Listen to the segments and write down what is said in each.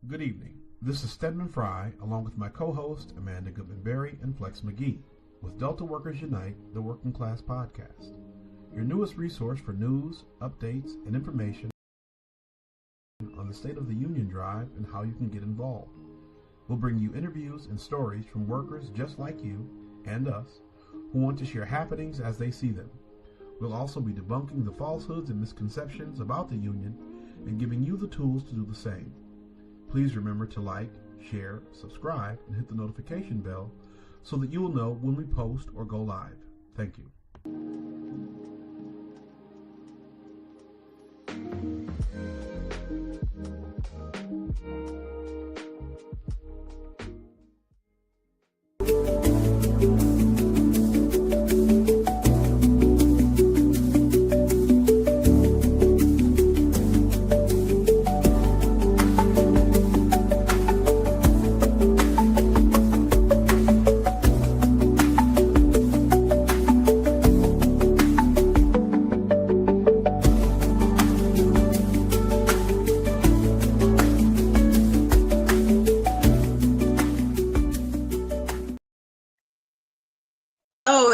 Good evening. This is Stedman Fry, along with my co-host Amanda Goodman-Berry and Flex McGee, with Delta Workers Unite, the Working Class Podcast, your newest resource for news, updates, and information on the State of the Union drive and how you can get involved. We'll bring you interviews and stories from workers just like you and us who want to share happenings as they see them. We'll also be debunking the falsehoods and misconceptions about the union and giving you the tools to do the same. Please remember to like, share, subscribe, and hit the notification bell so that you will know when we post or go live. Thank you.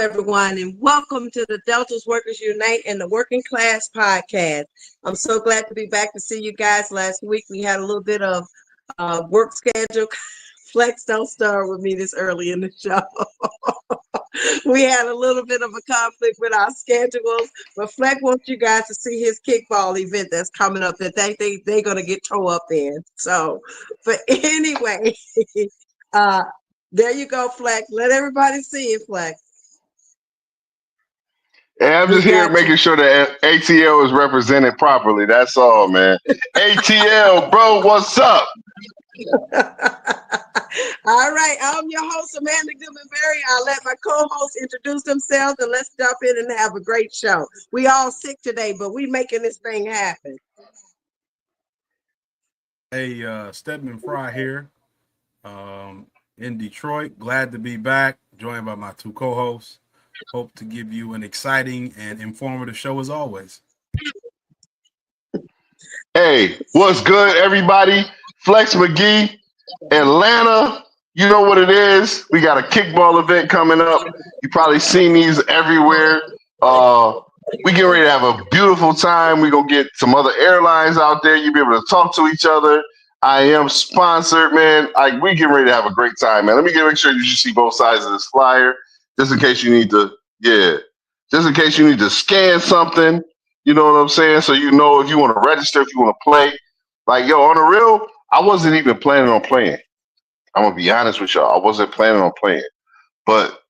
Everyone, and welcome to the Delta's Workers Unite and the Working Class Podcast. I'm so glad to be back to see you guys. Last week we had a little bit of work schedule. Flex, don't start with me this early in the show. We had a little bit of a conflict with our schedules, but Flex wants you guys to see his kickball event that's coming up that they're going to get tore up in. So, but anyway, there you go, Flex. Let everybody see it, Flex. Hey, I'm just here making sure that ATL is represented properly. That's all, man. ATL, bro, what's up? All right, I'm your host, Amanda Goodman-Berry. I'll let my co-hosts introduce themselves and let's jump in and have a great show. We all sick today, but we making this thing happen. Hey, Stedman Fry here in Detroit. Glad to be back, joined by my two co-hosts. Hope to give you an exciting and informative show as always. Hey, what's good, everybody? Flex McGee, Atlanta. You know what it is. We got a kickball event coming up. You probably seen these everywhere. We get ready to have a beautiful time. We're going to get some other airlines out there. You'll be able to talk to each other. I am sponsored, man. We get ready to have a great time, man. Let me make sure you see both sides of this flyer. Just in case you need to, scan something, you know what I'm saying? So you know if you want to register, if you want to play. Like, yo, on the real, I wasn't even planning on playing. I'm going to be honest with y'all. I wasn't planning on playing. But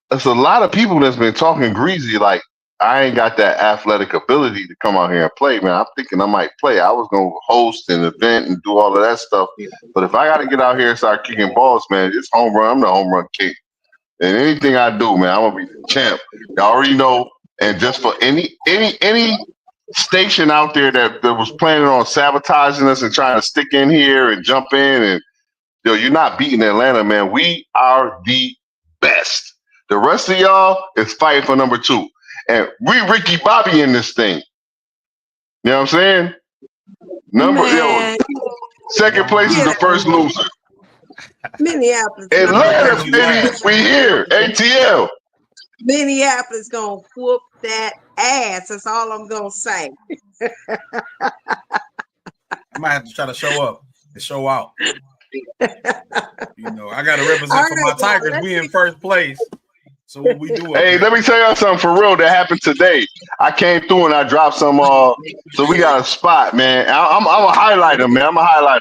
there's a lot of people that's been talking greasy, like, I ain't got that athletic ability to come out here and play, man. I'm thinking I might play. I was going to host an event and do all of that stuff. But if I got to get out here and start kicking balls, man, it's home run. I'm the home run king. And anything I do, man, I'm gonna be the champ. Y'all already know. And just for any station out there that was planning on sabotaging us and trying to stick in here and jump in, and you're not beating Atlanta, man. We are the best. The rest of y'all is fighting for number 2, and we Ricky Bobby in this thing. You know what I'm saying? Second place is the first loser. Minneapolis. Atlanta, baby, we here. ATL. Minneapolis gonna whoop that ass. That's all I'm gonna say. I might have to try to show up and show out. You know, I got to represent for my Tigers. We in first place. So what we do? Hey, let me tell y'all something for real that happened today. I came through and I dropped some. So we got a spot, man. I'm a highlighter, man. I'm a highlighter.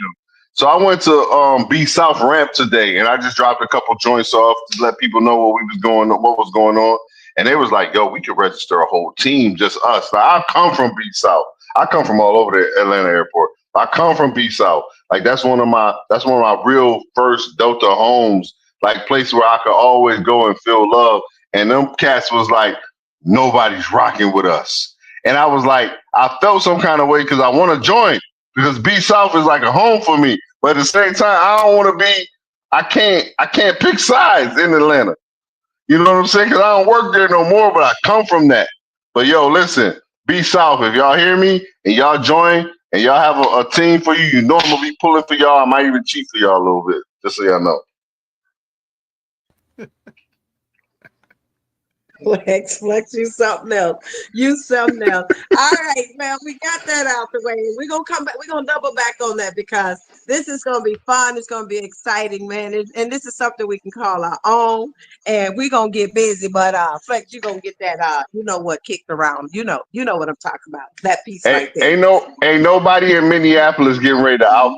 So I went to B South Ramp today, and I just dropped a couple joints off to let people know what was going on. And they was like, "Yo, we could register a whole team, just us." Now, I come from B South. I come from all over the Atlanta airport. I come from B South. Like that's one of my real first Delta homes, like place where I could always go and feel love. And them cats was like, nobody's rocking with us. And I was like, I felt some kind of way because I want to join because B South is like a home for me. But at the same time, I don't want to be. I can't pick sides in Atlanta. You know what I'm saying? Because I don't work there no more, but I come from that. But yo, listen, B South, if y'all hear me and y'all join and y'all have a team for you, you know I'm gonna be pulling for y'all. I might even cheat for y'all a little bit, just so y'all know. Flex, you something else. You something else. All right, man, we got that out the way. We're gonna come back, we're gonna double back on that because this is gonna be fun, it's gonna be exciting, man. And this is something we can call our own, and we're gonna get busy, but Flex, you're gonna get that you know what, kicked around. You know what I'm talking about. That piece right there. Ain't nobody in Minneapolis getting ready to out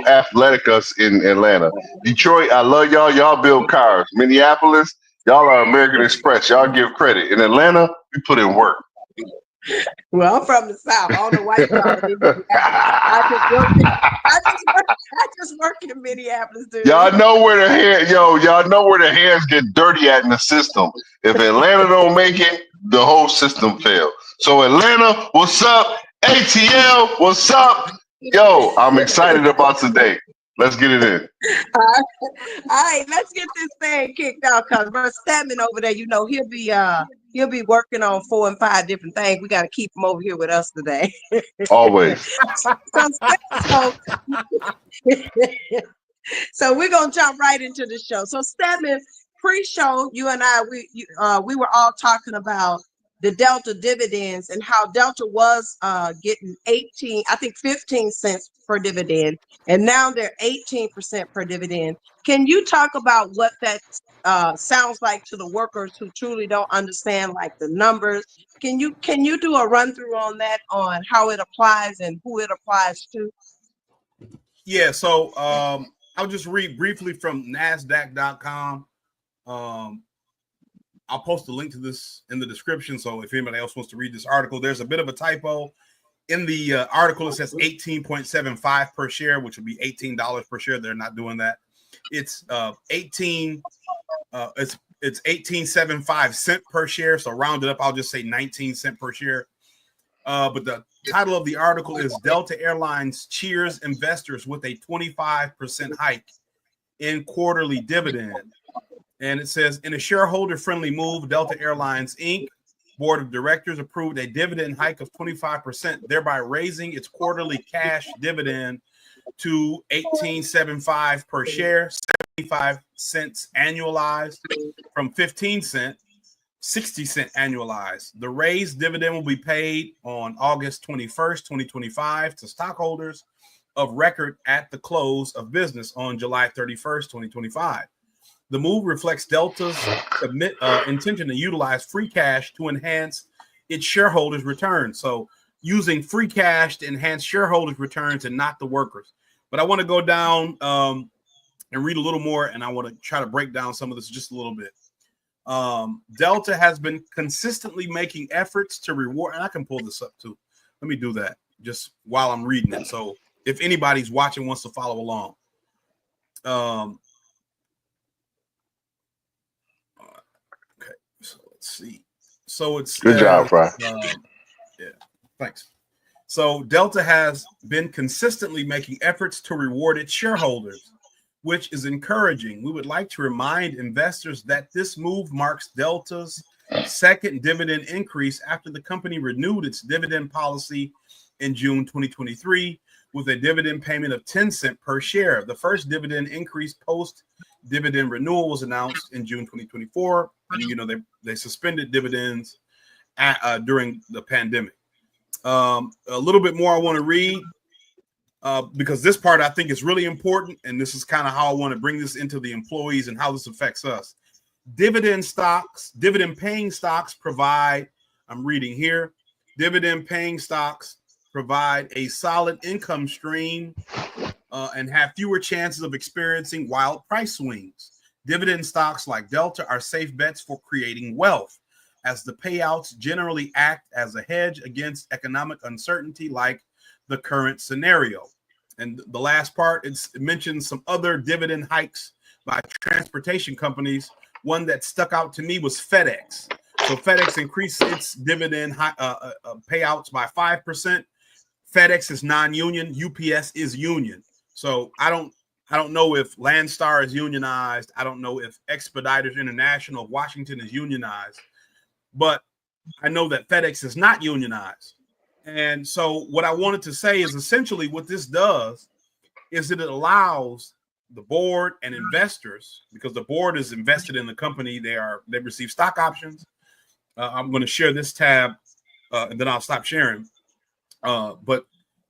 athletic us in Atlanta. Detroit, I love y'all. Y'all build cars. Minneapolis, y'all are American Express. Y'all give credit. In Atlanta, we put in work. Well, I'm from the South. I don't know why you call it. I just work in Minneapolis, dude. Y'all know where the hands get dirty at in the system. If Atlanta don't make it, the whole system fails. So Atlanta, what's up? ATL, what's up? Yo, I'm excited about today. Let's get it in. All right, let's get this thing kicked off because Bro Stedman over there, you know, he'll be working on 4 and 5 different things. We got to keep him over here with us today. Always. So we're gonna jump right into the show. So Stedman, pre-show, you and I, we were all talking about the Delta dividends and how Delta was getting 15 cents per dividend, and now they're 18% per dividend. Can you talk about what that sounds like to the workers who truly don't understand like the numbers? Can you do a run through on that, on how it applies and who it applies to? Yeah, so I'll just read briefly from NASDAQ.com. I'll post a link to this in the description. So if anybody else wants to read this article, there's a bit of a typo in the article. It says 18.75 per share, which would be $18 per share. They're not doing that. It's 18.75 cent per share. So rounded up, I'll just say 19 cent per share. But the title of the article is Delta Airlines cheers investors with a 25% hike in quarterly dividend. And it says, in a shareholder-friendly move, Delta Airlines, Inc. Board of Directors approved a dividend hike of 25%, thereby raising its quarterly cash dividend to $18.75 per share, 75 cents annualized, from 15 cents, 60 cent annualized. The raised dividend will be paid on August 21st, 2025 to stockholders of record at the close of business on July 31st, 2025. The move reflects Delta's intention to utilize free cash to enhance its shareholders' returns. So using free cash to enhance shareholders' returns and not the workers. But I want to go down and read a little more, and I want to try to break down some of this just a little bit. Delta has been consistently making efforts to reward, and I can pull this up too. Let me do that just while I'm reading it. So if anybody's watching wants to follow along. Okay, so let's see. So it's good job, Fry. Yeah, thanks. So Delta has been consistently making efforts to reward its shareholders, which is encouraging. We would like to remind investors that this move marks Delta's second dividend increase after the company renewed its dividend policy in June 2023 with a dividend payment of 10 cents per share. The first dividend increase post dividend renewal was announced in June 2024, and they suspended dividends during the pandemic. A little bit more I want to read because this part I think is really important, and this is kind of how I want to bring this into the employees and how this affects us. Dividend paying stocks provide, I'm reading here, dividend paying stocks provide a solid income stream and have fewer chances of experiencing wild price swings. Dividend stocks like Delta are safe bets for creating wealth, as the payouts generally act as a hedge against economic uncertainty like the current scenario. And the last part, it mentions some other dividend hikes by transportation companies. One that stuck out to me was FedEx. So FedEx increased its dividend payouts by 5%. FedEx is non-union. UPS is union. So I don't know if Landstar is unionized. I don't know if Expeditors International of Washington is unionized. But I know that FedEx is not unionized. And so what I wanted to say is essentially what this does is that it allows the board and investors, because the board is invested in the company, they receive stock options. I'm going to share this tab and then I'll stop sharing. But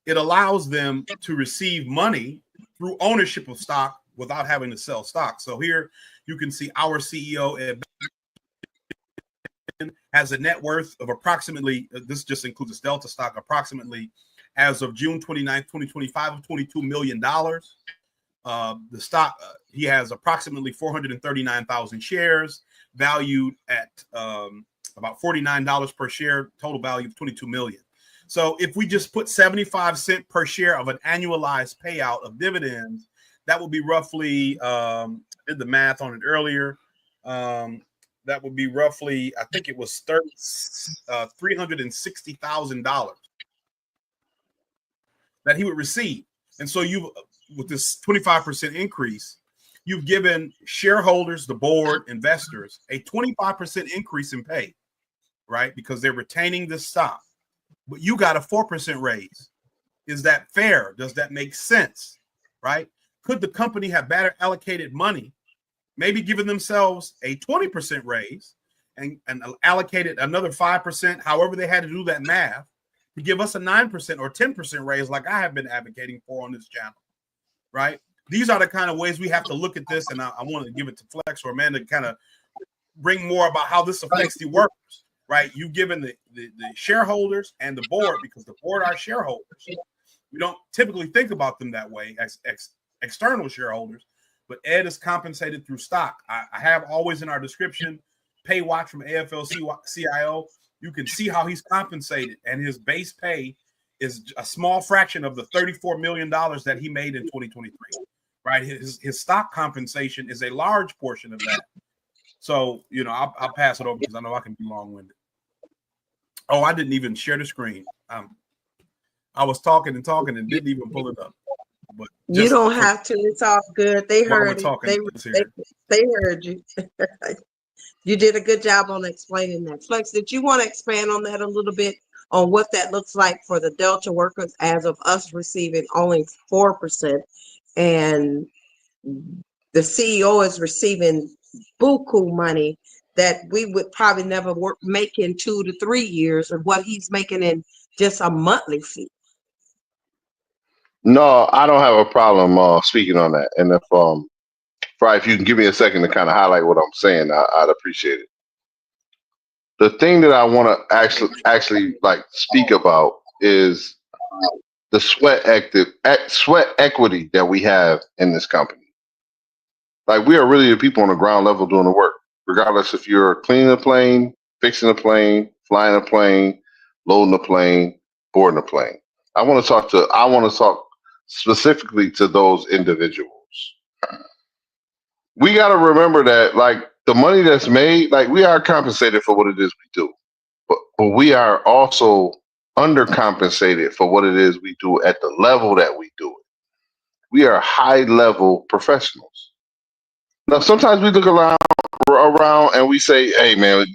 it allows them to receive money through ownership of stock without having to sell stock. So here you can see our CEO, Ed, has a net worth of approximately, this just includes this Delta stock, approximately as of June 29th, 2025, of $22 million. The stock, he has approximately 439,000 shares valued at about $49 per share, total value of $22 million. So if we just put 75 cents per share of an annualized payout of dividends, that would be roughly, did the math on it earlier. That would be roughly, I think it was $360,000 that he would receive. And so with this 25% increase, you've given shareholders, the board, investors, a 25% increase in pay, right? Because they're retaining this stock. But you got a 4% raise. Is that fair? Does that make sense, right? Could the company have better allocated money, maybe given themselves a 20% raise and allocated another 5%, however they had to do that math, to give us a 9% or 10% raise like I have been advocating for on this channel, right? These are the kind of ways we have to look at this, and I want to give it to Flex or Amanda to kind of bring more about how this affects the workers, right? You've given the shareholders and the board, because the board are shareholders. We don't typically think about them that way as external shareholders, but Ed is compensated through stock. I have always in our description, pay watch from AFL-CIO. You can see how he's compensated, and his base pay is a small fraction of the $34 million that he made in 2023, right? His stock compensation is a large portion of that. So, I'll pass it over because I know I can be long-winded. Oh, I didn't even share the screen. I was talking and didn't even pull it up. But you don't have to. It's all good. They heard it. They heard you. You did a good job on explaining that. Flex, did you want to expand on that a little bit, on what that looks like for the Delta workers as of us receiving only 4%, and the CEO is receiving buku money that we would probably never make in 2 to 3 years of what he's making in just a monthly fee? No, I don't have a problem speaking on that. And if you can give me a second to kind of highlight what I'm saying, I'd appreciate it. The thing that I want to actually like speak about is the sweat equity that we have in this company. Like, we are really the people on the ground level doing the work, regardless if you're cleaning a plane, fixing a plane, flying a plane, loading a plane, boarding a plane. I want to talk specifically to those individuals. We got to remember that, like, the money that's made, like, we are compensated for what it is we do, but we are also undercompensated for what it is we do at the level that we do it. We are high level professionals. Now, sometimes we look around and we say, hey, man,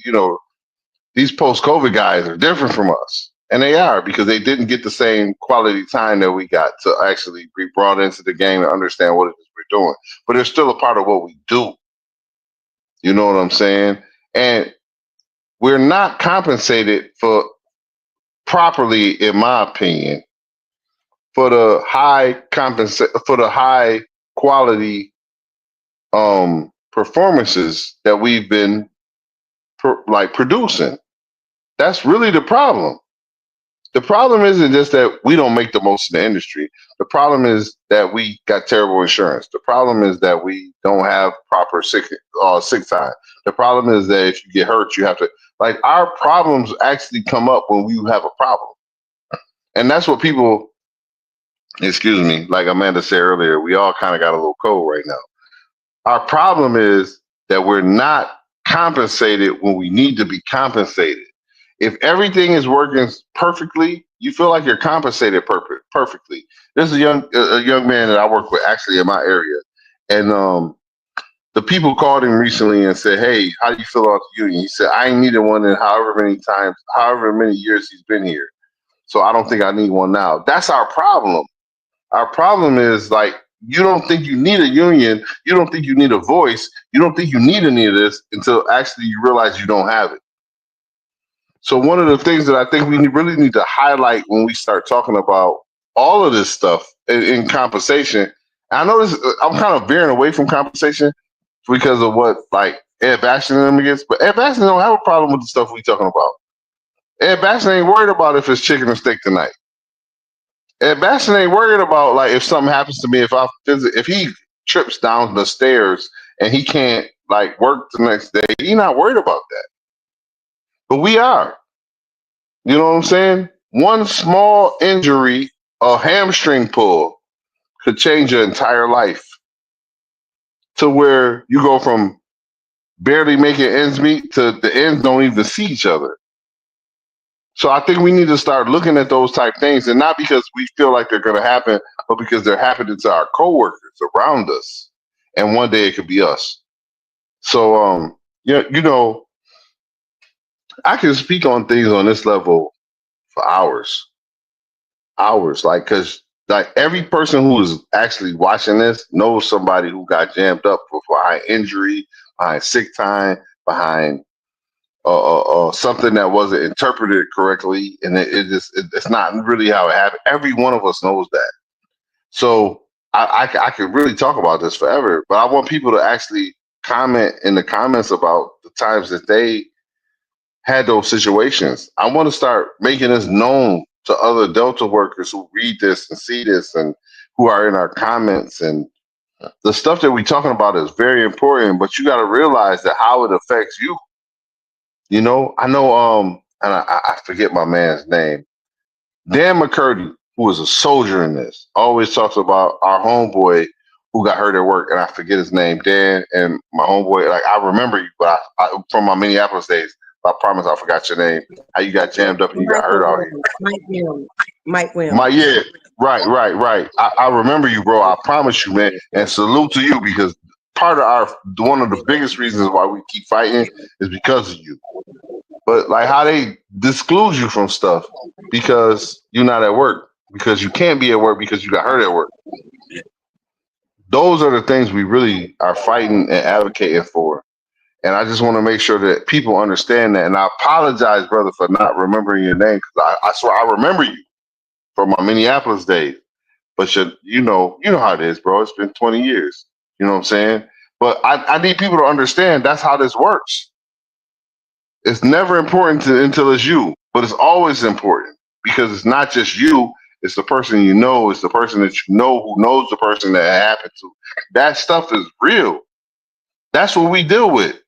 these post-COVID guys are different from us. And they are, because they didn't get the same quality time that we got to actually be brought into the game and understand what it is we're doing. But they're still a part of what we do. You know what I'm saying? And we're not compensated for properly, in my opinion, for the high quality performances that we've been producing. That's really the problem. The problem isn't just that we don't make the most in the industry. The problem is that we got terrible insurance. The problem is that we don't have proper sick time. The problem is that if you get hurt, you have to, like, our problems actually come up when we have a problem. And that's what people, excuse me, like Amanda said earlier, we all kind of got a little cold right now. Our problem is that we're not compensated when we need to be compensated. If everything is working perfectly, you feel like you're compensated perfectly. There's a young man that I work with actually in my area, and the people called him recently and said, "Hey, how do you feel about the union?" He said, "I ain't needed one in however many years he's been here, so I don't think I need one now." That's our problem. Our problem is, like, you don't think you need a union, you don't think you need a voice, you don't think you need any of this until actually you realize you don't have it. So one of the things that I think we really need to highlight when we start talking about all of this stuff in compensation, I know this, I'm kind of veering away from compensation because of what, like, Ed Bastian and them against, but Ed Bastian don't have a problem with the stuff we talking about. Ed Bastian ain't worried about if it's chicken or steak tonight. Ed Bastian ain't worried about, like, if something happens to me, if he trips down the stairs and he can't, like, work the next day, he's not worried about that. But we are. You know what I'm saying? One small injury, a hamstring pull, could change your entire life to where you go from barely making ends meet to the ends don't even see each other. So I think we need to start looking at those type things, and not because we feel like they're going to happen, but because they're happening to our coworkers around us, and one day it could be us. So, you know, I can speak on things on this level for hours, like, because, like, every person who is actually watching this knows somebody who got jammed up behind injury, behind sick time, behind something that wasn't interpreted correctly, and it's not really how it happened. Every one of us knows that. So I could really talk about this forever, but I want people to actually comment in the comments about the times that they had those situations. I want to start making this known to other Delta workers who read this and see this and who are in our comments. And the stuff that we're talking about is very important, but you got to realize that how it affects you. You know, I know, and I forget my man's name, Dan McCurdy, who was a soldier in this, always talks about our homeboy who got hurt at work, and I forget his name, Dan, and my homeboy, like, I remember you, but I from my Minneapolis days, I promise I forgot your name, how you got jammed up and you got hurt out here. Mike Williams. Yeah, right. I remember you, bro. I promise you, man, and salute to you, because part of one of the biggest reasons why we keep fighting is because of you. But, like, how they disclose you from stuff because you're not at work, because you can't be at work because you got hurt at work. Those are the things we really are fighting and advocating for. And I just want to make sure that people understand that. And I apologize, brother, for not remembering your name, because I swear I remember you from my Minneapolis days. But you know how it is, bro. It's been 20 years. You know what I'm saying? But I need people to understand that's how this works. It's never important until it's you, but it's always important, because it's not just you. It's the person you know. It's the person that you know who knows the person that it happened to. That stuff is real. That's what we deal with.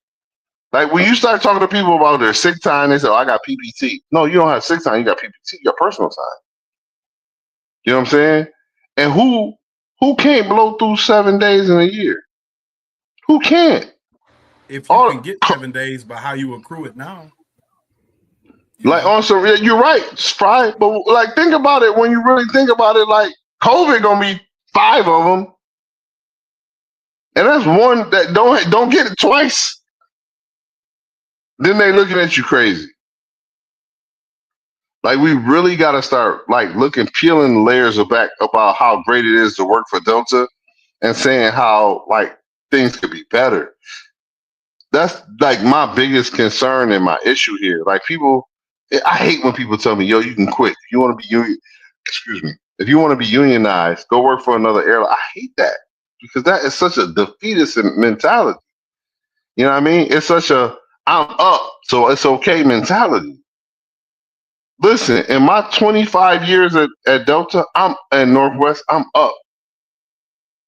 Like, when you start talking to people about their sick time, they say, "Oh, I got PPT." No, you don't have sick time. You got PPT. Your personal time. You know what I'm saying? And who can't blow through 7 days in a year? Who can't? If you can get 7 days, but how you accrue it now? Like, also, you're right, Spry. But, like, think about it. When you really think about it, like, COVID gonna be 5 of them, and that's one that don't get it twice. Then they looking at you crazy. Like we really got to start like peeling layers back about how great it is to work for Delta, and saying how like things could be better. That's like my biggest concern and my issue here. Like people, I hate when people tell me, "Yo, you can quit. If you want to be union, excuse me. If you want to be unionized, go work for another airline." I hate that because that is such a defeatist mentality. You know what I mean? It's such a I'm up, so it's okay mentality. Listen, in my 25 years at Delta, I'm at Northwest, I'm up.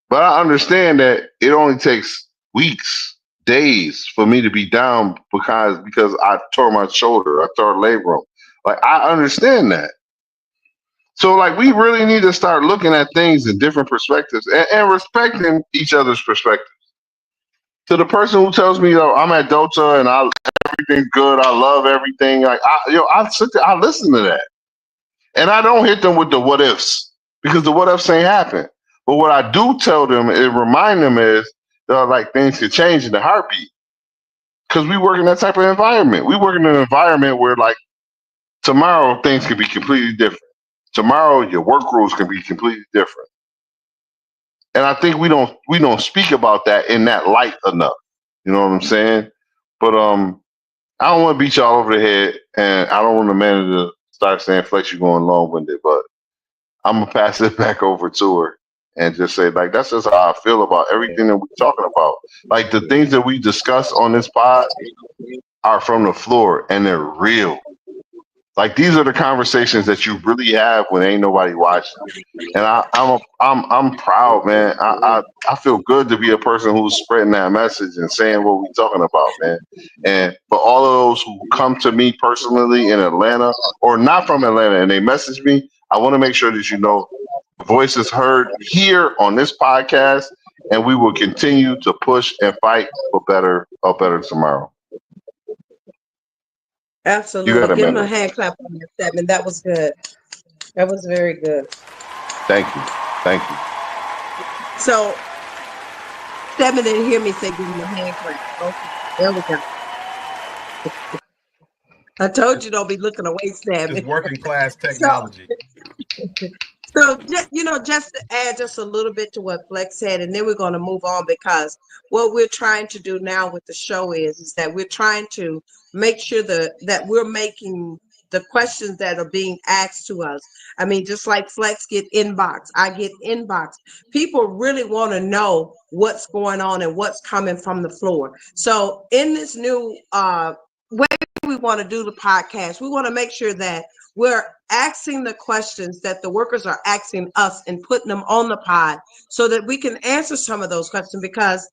But I understand that it only takes weeks, days for me to be down because I tore my shoulder, I tore a labrum. Like I understand that. So like we really need to start looking at things in different perspectives and respecting each other's perspective. To the person who tells me, "Yo, I'm at Delta and everything's good, I love everything," like I sit there, I listen to that. And I don't hit them with the what ifs because the what ifs ain't happen. But what I do tell them and remind them is like things could change in a heartbeat because we work in that type of environment. We work in an environment where like tomorrow things could be completely different. Tomorrow your work rules can be completely different. And I think we don't speak about that in that light enough. You know what I'm saying? But I don't want to beat y'all over the head, and I don't want the manager to start saying, "Flex, you going long-winded," but I'm gonna pass it back over to her and just say, like, that's just how I feel about everything that we're talking about. Like the things that we discuss on this pod are from the floor and they're real. Like these are the conversations that you really have when ain't nobody watching. And I'm proud, man. I feel good to be a person who's spreading that message and saying what we're talking about, man. And for all of those who come to me personally in Atlanta or not from Atlanta and they message me, I want to make sure that you know voice is heard here on this podcast, and we will continue to push and fight for a better tomorrow. Absolutely. Give him a hand clap on that, Stedman. That was good. That was very good. Thank you. Thank you. So, Stedman didn't hear me say give him a hand clap. Okay, there we go. I told you don't be looking away, Stedman. It's working class technology. So, just to add just a little bit to what Flex said, and then we're going to move on, because what we're trying to do now with the show is that we're trying to make sure that we're making the questions that are being asked to us. I mean, just like Flex get inbox, I get inbox. People really want to know what's going on and what's coming from the floor. So in this new way we want to do the podcast, we want to make sure that we're asking the questions that the workers are asking us and putting them on the pod so that we can answer some of those questions. Because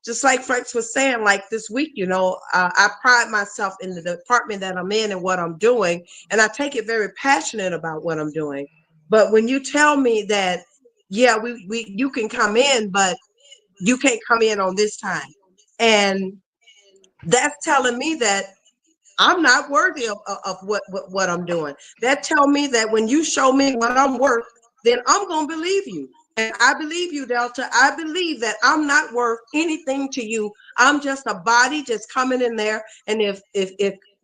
just like Frank was saying, like this week, I pride myself in the department that I'm in and what I'm doing, and I take it very passionate about what I'm doing. But when you tell me that, yeah, you can come in, but you can't come in on this time, and that's telling me that I'm not worthy of what I'm doing. That tell me that when you show me what I'm worth, then I'm going to believe you. And I believe you, Delta. I believe that I'm not worth anything to you. I'm just a body just coming in there. And if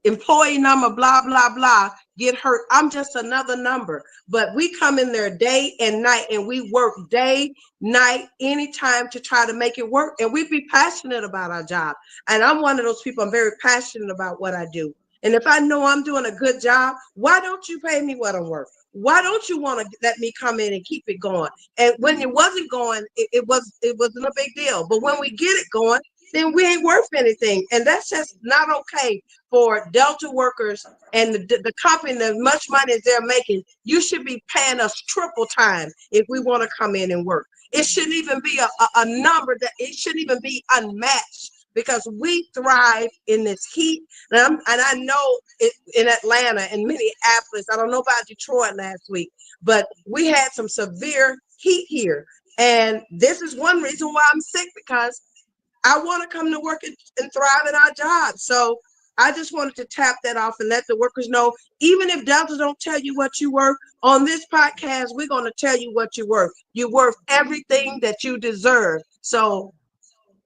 employee number, blah, blah, blah, get hurt, I'm just another number. But we come in there day and night, and we work day, night, anytime to try to make it work. And we be passionate about our job. And I'm one of those people, I'm very passionate about what I do. And if I know I'm doing a good job, why don't you pay me what I'm worth? Why don't you want to let me come in and keep it going? And when it wasn't going, it wasn't a big deal. But when we get it going, then we ain't worth anything. And that's just not okay for Delta workers and the company, as much money as they're making. You should be paying us triple time if we want to come in and work. It shouldn't even be a number that it shouldn't even be unmatched, because we thrive in this heat. And I know it, in Atlanta and Minneapolis, I don't know about Detroit last week, but we had some severe heat here. And this is one reason why I'm sick, because I want to come to work and thrive in our job. So I just wanted to tap that off and let the workers know, even if Delta don't tell you what you're worth, on this podcast, we're going to tell you what you're worth. You're worth everything that you deserve. So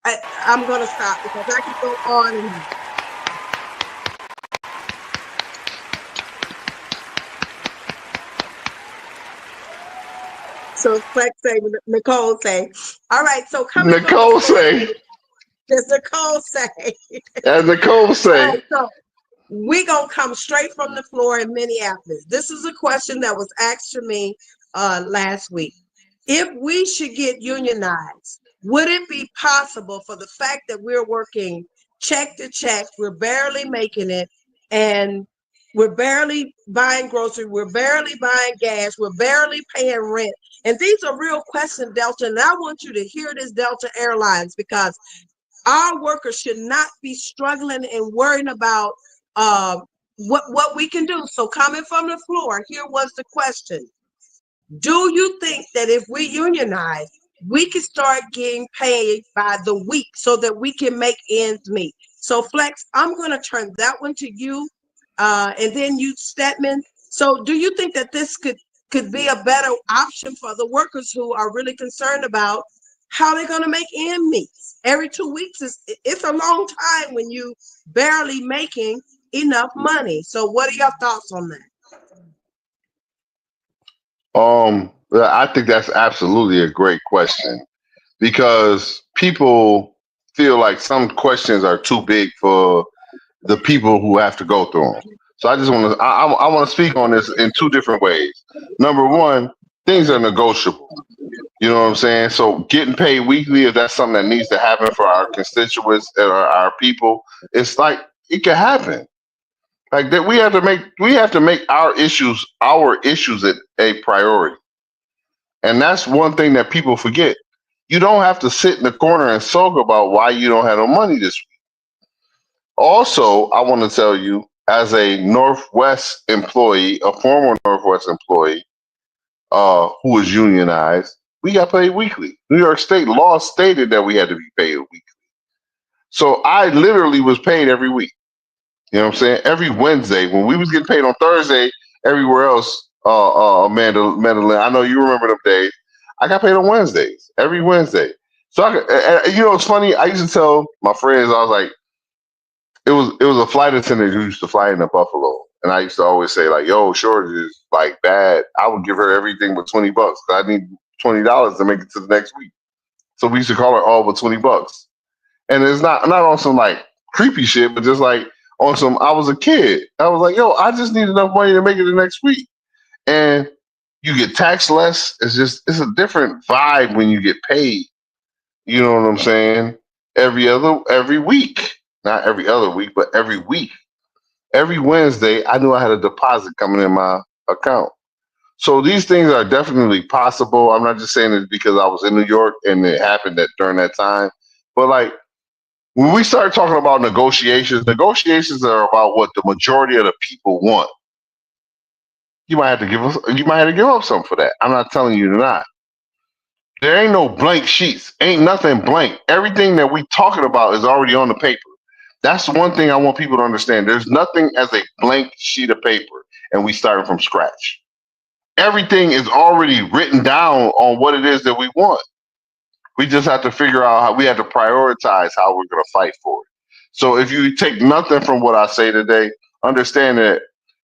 I'm going to stop, because I can go on and So Flex say, Nicole say, all right. So coming from the Nicole floor, say, does Nicole say? as Nicole All say, right. So we gonna come straight from the floor in Minneapolis. This is a question that was asked to me last week. If we should get unionized, would it be possible for the fact that we're working check to check, we're barely making it, and we're barely buying groceries, we're barely buying gas, we're barely paying rent? And these are real questions, Delta, and I want you to hear this, Delta Airlines, because our workers should not be struggling and worrying about what we can do. So coming from the floor, here was the question. Do you think that if we unionize, we can start getting paid by the week so that we can make ends meet? So Flex, I'm going to turn that one to you, and then you, Stedman. So do you think that this could be a better option for the workers who are really concerned about how they're going to make ends meet? Every 2 weeks it's a long time when you barely making enough money. So what are your thoughts on that? I think that's absolutely a great question because people feel like some questions are too big for the people who have to go through them. So I just want to I want to speak on this in two different ways. Number one, things are negotiable. You know what I'm saying? So getting paid weekly, if that's something that needs to happen for our constituents and our people, it's like it can happen. Like that, we have to make our issues a priority, and that's one thing that people forget. You don't have to sit in the corner and sulk about why you don't have no money this week. Also, I want to tell you, as a Northwest employee, a former Northwest employee, who was unionized, we got paid weekly. New York State law stated that we had to be paid weekly. So I literally was paid every week. You know what I'm saying? Every Wednesday, when we was getting paid on Thursday, everywhere else, Madeline, I know you remember them days. I got paid on Wednesdays, every Wednesday. So you know, it's funny. I used to tell my friends, I was like, it was a flight attendant who used to fly into Buffalo, and I used to always say like, "Yo, shortage is like bad." I would give her everything but $20 because I need $20 to make it to the next week. So we used to call her all but $20, and it's not on some like creepy shit, but just like on some. I was a kid. I was like, "Yo, I just need enough money to make it the next week," and you get taxed less. It's a different vibe when you get paid. You know what I'm saying? Every week, not every other week, but every week. Every Wednesday, I knew I had a deposit coming in my account. So these things are definitely possible. I'm not just saying it because I was in New York and it happened during that time. But like when we start talking about negotiations are about what the majority of the people want. You might have to give up something for that. I'm not telling you to not. There ain't no blank sheets. Ain't nothing blank. Everything that we talking about is already on the paper. That's one thing I want people to understand. There's nothing as a blank sheet of paper, and we starting from scratch. Everything is already written down on what it is that we want. We just have to figure out how we have to prioritize how we're going to fight for it. So if you take nothing from what I say today, understand that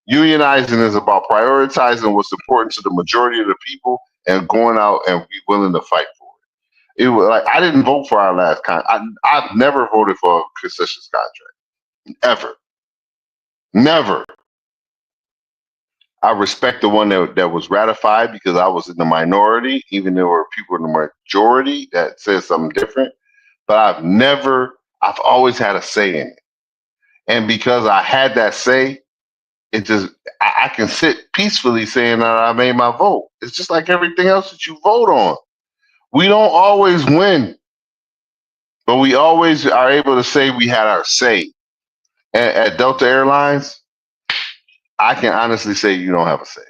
unionizing is about prioritizing what's important to the majority of the people and going out and be willing to fight for it. It was like I didn't vote for our last contract. I've never voted for a concessions contract ever, never. I respect the one that was ratified because I was in the minority, even though there were people in the majority that said something different. But I've always had a say in it. And because I had that say, I can sit peacefully saying that I made my vote. It's just like everything else that you vote on. We don't always win, but we always are able to say we had our say. At Delta Airlines, I can honestly say you don't have a say.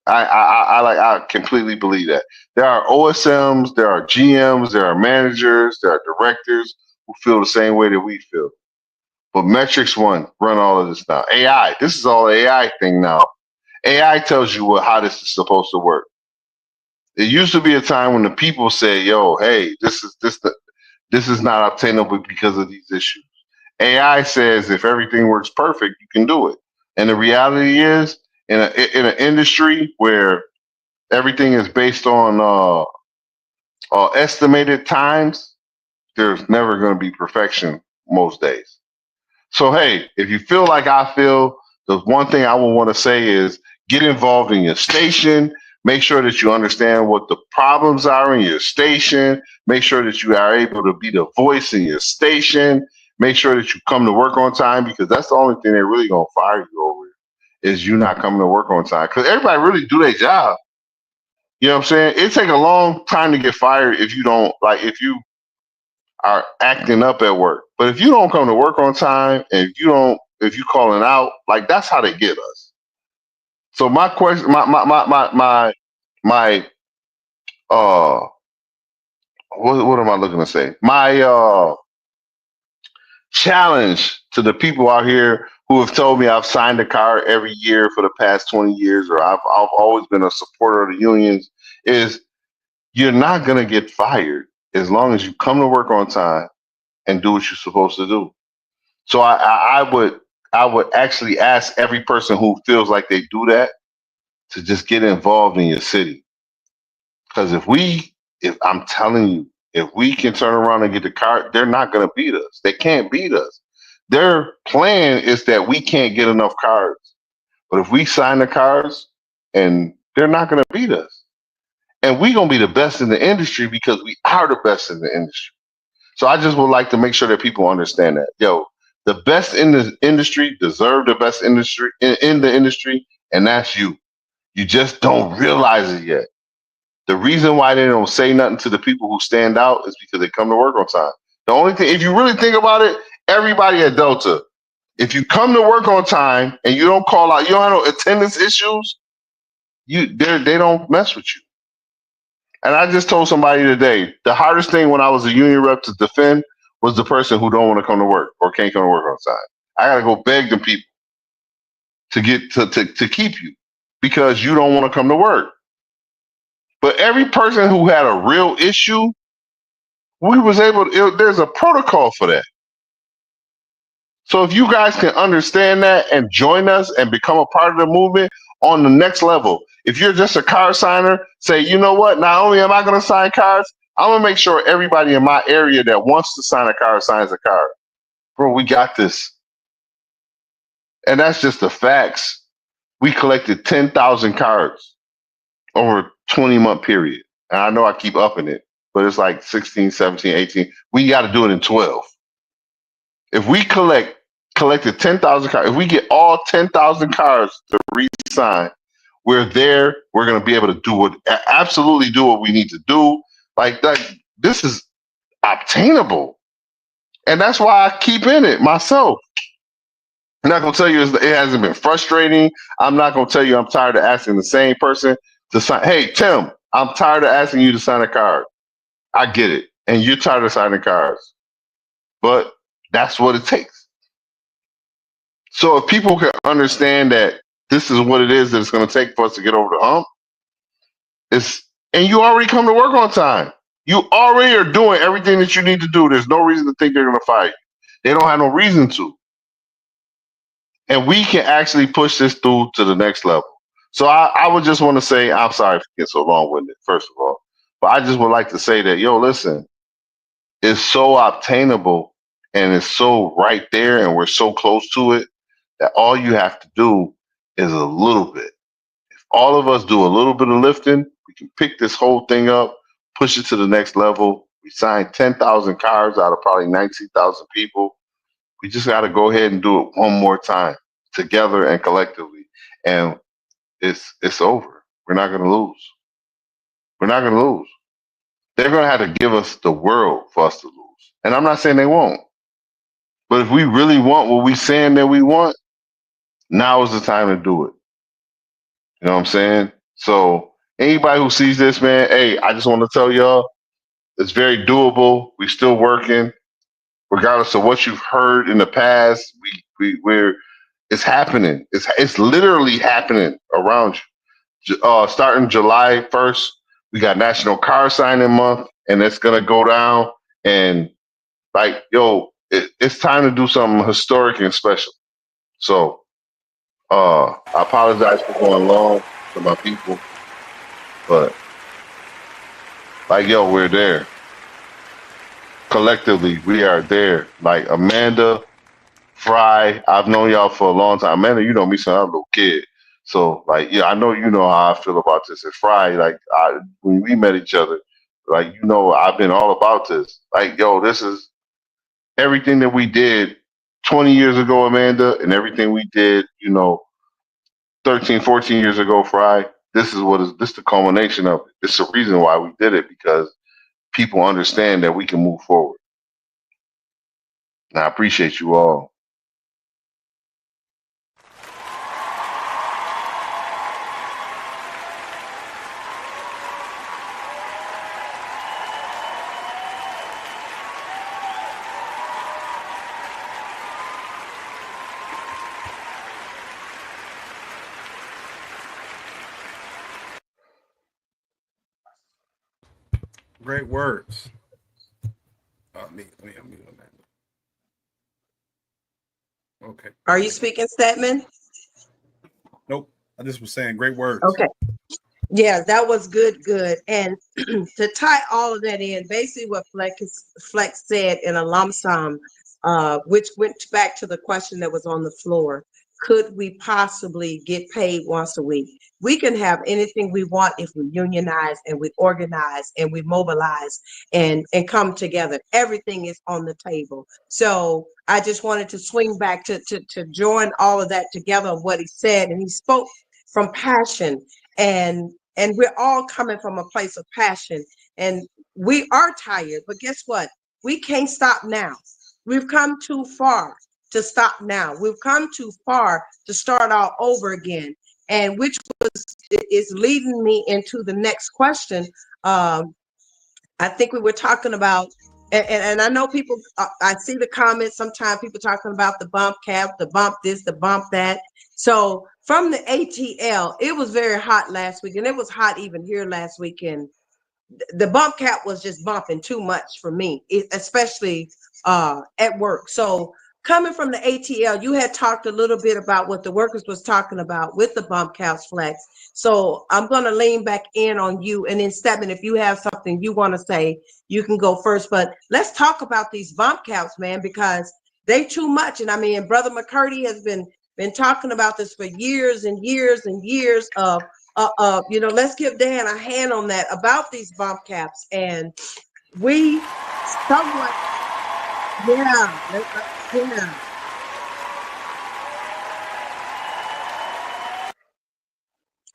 I completely believe that. There are OSMs, there are GMs, there are managers, there are directors who feel the same way that we feel. But Metrics One run all of this now. AI, this is all AI thing now. AI tells you how this is supposed to work. It used to be a time when the people say, "Yo, hey, this is not obtainable because of these issues." AI says if everything works perfect, you can do it. And the reality is, in an industry where everything is based on estimated times, there's never going to be perfection most days. So, hey, if you feel like I feel, the one thing I would want to say is get involved in your station. Make sure that you understand what the problems are in your station. Make sure that you are able to be the voice in your station. Make sure that you come to work on time, because that's the only thing they're really going to fire you over is you not coming to work on time. Because everybody really do their job. You know what I'm saying? It take a long time to get fired if you don't, like, if you are acting up at work. But if you don't come to work on time, and if you calling out, like, that's how they get us. So my question, my what am I looking to say? My challenge to the people out here who have told me I've signed a car every year for the past 20 years, or I've always been a supporter of the unions, is you're not gonna get fired as long as you come to work on time and do what you're supposed to do. So I would actually ask every person who feels like they do that to just get involved in your city. Because if I'm telling you, if we can turn around and get the car, they're not going to beat us. They can't beat us. Their plan is that we can't get enough cars. But if we sign the cars, and they're not going to beat us. And we're going to be the best in the industry because we are the best in the industry. So I just would like to make sure that people understand that. Yo, the best in the industry deserve the best industry in the industry, and that's you. You just don't realize it yet. The reason why they don't say nothing to the people who stand out is because they come to work on time. The only thing, if you really think about it, everybody at Delta, if you come to work on time and you don't call out, you don't have no attendance issues, they don't mess with you. And I just told somebody today, the hardest thing when I was a union rep to defend was the person who don't want to come to work or can't come to work on time. I got to go beg them people to get to keep you because you don't want to come to work. But every person who had a real issue, we was able to, there's a protocol for that. So if you guys can understand that and join us and become a part of the movement on the next level, if you're just a car signer, say, you know what, not only am I going to sign cars, I'm going to make sure everybody in my area that wants to sign a car signs a car. Bro, we got this. And that's just the facts. We collected 10,000 cards over a 20-month period. And I know I keep upping it, but it's like 16, 17, 18. We got to do it in 12. If we collected 10,000 cards, if we get all 10,000 cards to re-sign, we're there. We're going to be able to absolutely do what we need to do. Like that, this is obtainable. And that's why I keep in it myself. I'm not going to tell you it hasn't been frustrating. I'm not going to tell you I'm tired of asking the same person to sign. Hey, Tim, I'm tired of asking you to sign a card. I get it. And you're tired of signing cards. But that's what it takes. So if people can understand that this is what it is that it's going to take for us to get over the hump, and you already come to work on time. You already are doing everything that you need to do. There's no reason to think they're going to fire you. They don't have no reason to. And we can actually push this through to the next level. So I would just want to say, I'm sorry for getting so long-winded, first of all. But I just would like to say that, yo, listen, it's so obtainable and it's so right there and we're so close to it that all you have to do is a little bit. If all of us do a little bit of lifting, we can pick this whole thing up, push it to the next level. We signed 10,000 cars out of probably 19,000 people. We just got to go ahead and do it one more time together and collectively. And it's over. We're not going to lose. We're not going to lose. They're going to have to give us the world for us to lose. And I'm not saying they won't. But if we really want what we're saying that we want, now is the time to do it. You know what I'm saying? So anybody who sees this, man, hey, I just want to tell y'all, it's very doable. We're still working. Regardless of what you've heard in the past, we're it's happening. It's literally happening around you. Starting July 1st, we got National Car Signing Month, and it's gonna go down. And like, yo, it's time to do something historic and special. So I apologize for going long to my people. But like, yo, we're there. Collectively, we are there. Like Amanda, Fry, I've known y'all for a long time. Amanda, you know me since I was a little kid. So, like, yeah, I know you know how I feel about this. And Fry, like, when we met each other, like, you know, I've been all about this. Like, yo, this is everything that we did 20 years ago, Amanda, and everything we did, you know, 13, 14 years ago, Fry. This is the culmination of it. This is the reason why we did it, because people understand that we can move forward. And I appreciate you all. Great words. Me, Amanda. Okay. Are you speaking, Statman? Nope. I just was saying great words. Okay. Yeah, that was good. And to tie all of that in, basically what Flex said in a lump sum, which went back to the question that was on the floor. Could we possibly get paid once a week? We can have anything we want if we unionize and we organize and we mobilize and come together. Everything is on the table. So I just wanted to swing back to join all of that together of what he said. And he spoke from passion, and we're all coming from a place of passion, and we are tired, but guess what? We can't stop now. We've come too far to stop now. We've come too far to start all over again, and which is leading me into the next question. I think we were talking about, and I know people, I see the comments sometimes, people talking about the bump cap, the bump this, the bump that. So from the ATL, it was very hot last week, and it was hot even here last weekend. The bump cap was just bumping too much for me, especially at work. So coming from the ATL, you had talked a little bit about what the workers was talking about with the bump caps, Flex. So I'm going to lean back in on you, and then Stedman, if you have something you want to say, you can go first. But let's talk about these bump caps, man, because they too much. And I mean, Brother McCurdy has been talking about this for years and years and years of you know, let's give Dan a hand on that about these bump caps. And we somewhat, yeah.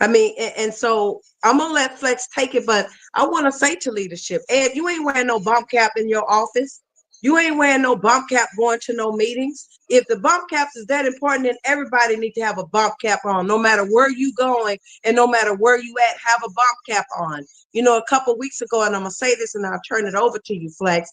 I mean, and so I'm gonna let Flex take it, but I want to say to leadership, Ed, you ain't wearing no bump cap in your office. You ain't wearing no bump cap going to no meetings. If the bump caps is that important, then everybody need to have a bump cap on, no matter where you going and no matter where you at, have a bump cap on. You know, a couple of weeks ago, and I'm gonna say this and I'll turn it over to you, Flex.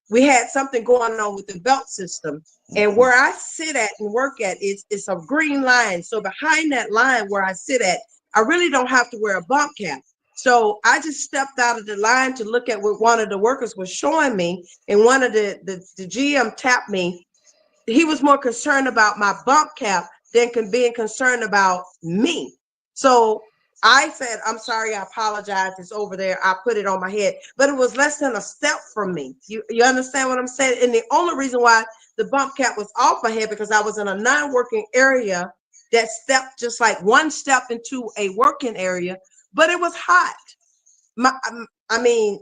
We had something going on with the belt system. And where I sit at and work at is a green line. So behind that line where I sit at, I really don't have to wear a bump cap. So I just stepped out of the line to look at what one of the workers was showing me, and one of the GM tapped me. He was more concerned about my bump cap than being concerned about me. So I said, I'm sorry, I apologize. It's over there. I put it on my head, but it was less than a step from me. You understand what I'm saying? And the only reason why the bump cap was off my head, because I was in a non-working area that stepped just like one step into a working area, but it was hot. I mean,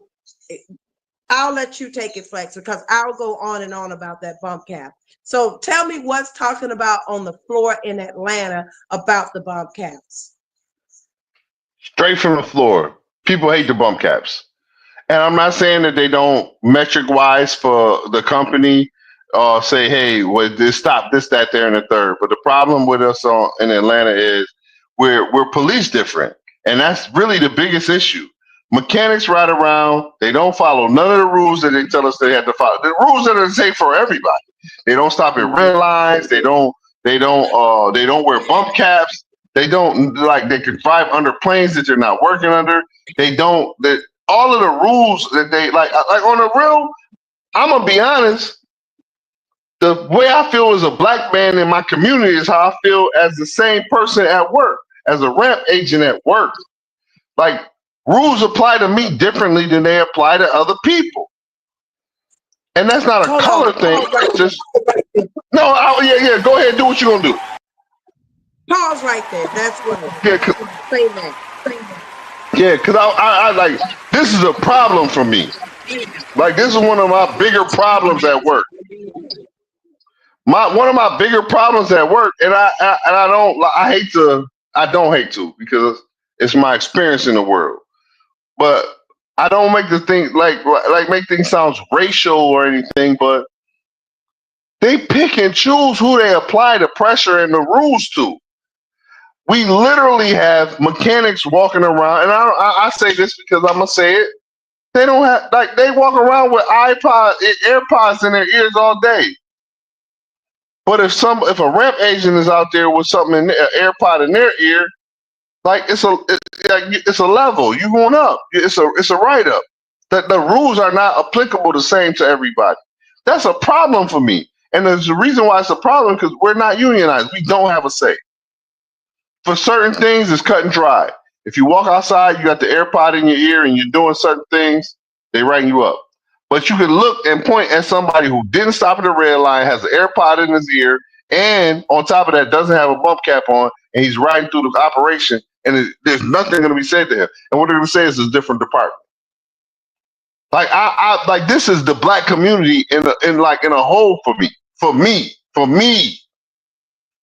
I'll let you take it, Flex, because I'll go on and on about that bump cap. So tell me what's talking about on the floor in Atlanta about the bump caps. Straight from the floor. People hate the bump caps. And I'm not saying that they don't metric wise for the company say, hey, well, this stop this, that, there, and the third. But the problem with us in Atlanta is we're police different. And that's really the biggest issue. Mechanics ride around, they don't follow none of the rules that they tell us they have to follow. The rules that are the same for everybody. They don't stop at red lines, they don't wear bump caps, they don't, like, they can drive under planes that they're not working under. All of the rules that they like on the real, I'm gonna be honest. The way I feel as a black man in my community is how I feel as the same person at work, as a rep agent at work. Like rules apply to me differently than they apply to other people. And that's not a Hold color on. thing. It's just yeah. Go ahead, do what you're gonna do. Pause right there. That's what. Yeah, Say that. yeah, because I like this is a problem for me. Like this is one of my bigger problems at work. One of my bigger problems at work, and I don't hate to because it's my experience in the world. But I don't make the thing like make things sound racial or anything, but they pick and choose who they apply the pressure and the rules to. We literally have mechanics walking around, and I say this because I'm gonna say it. They don't have they walk around with AirPods in their ears all day. But if a rep agent is out there with something in an AirPod in their ear, like it's a level. You going up. It's a write up. That the rules are not applicable the same to everybody. That's a problem for me. And there's a reason why it's a problem because we're not unionized. We don't have a say. For certain things, it's cut and dry. If you walk outside, you got the AirPod in your ear and you're doing certain things, they write you up. But you can look and point at somebody who didn't stop at the red line, has an AirPod in his ear, and on top of that, doesn't have a bump cap on, and he's riding through the operation, and there's nothing going to be said to him. And what they're going to say is a different department. Like like this is the black community in a whole for me. For me,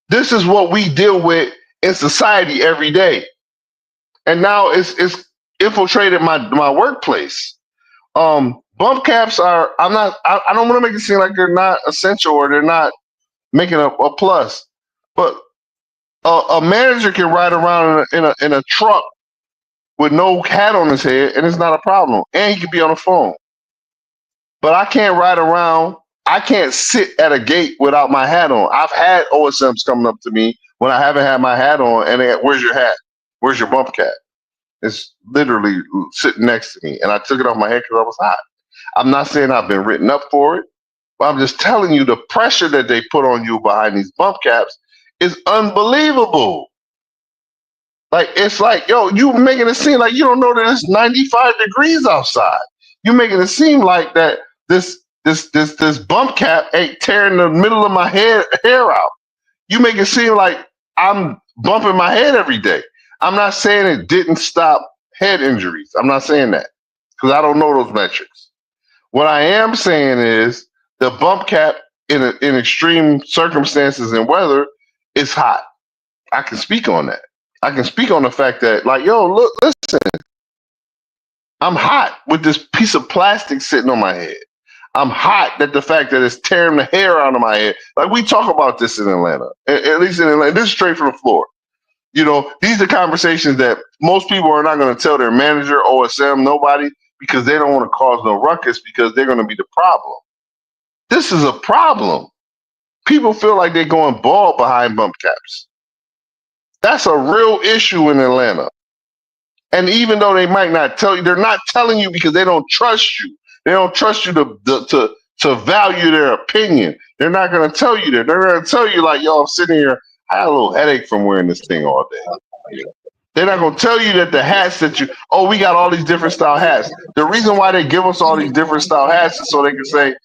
this is what we deal with in society every day, and now it's infiltrated my workplace. Bump caps are. I don't want to make it seem like they're not essential or they're not making a plus, but a manager can ride around in a truck with no hat on his head, and it's not a problem, and he can be on the phone. But I can't ride around. I can't sit at a gate without my hat on. I've had OSMs coming up to me when I haven't had my hat on, and where's your hat? Where's your bump cap? It's literally sitting next to me, and I took it off my head because I was hot. I'm not saying I've been written up for it, but I'm just telling you the pressure that they put on you behind these bump caps is unbelievable. Like it's like, yo, you making it seem like you don't know that it's 95 degrees outside. You making it seem like that this bump cap ain't tearing the middle of my hair out. You make it seem like I'm bumping my head every day. I'm not saying it didn't stop head injuries. I'm not saying that because I don't know those metrics. What I am saying is the bump cap in extreme circumstances and weather is hot. I can speak on that. I can speak on the fact that, like, yo, look, listen, I'm hot with this piece of plastic sitting on my head. I'm hot that the fact that it's tearing the hair out of my head. Like we talk about this in Atlanta, at least in Atlanta. This is straight from the floor. You know, these are conversations that most people are not going to tell their manager, OSM, nobody, because they don't want to cause no ruckus because they're going to be the problem. This is a problem. People feel like they're going bald behind bump caps. That's a real issue in Atlanta. And even though they might not tell you, they're not telling you because they don't trust you. They don't trust you to value their opinion. They're not going to tell you that. They're going to tell you like, yo, I'm sitting here, I had a little headache from wearing this thing all day. They're not going to tell you that the hats that we got all these different style hats. The reason why they give us all these different style hats is so they can say,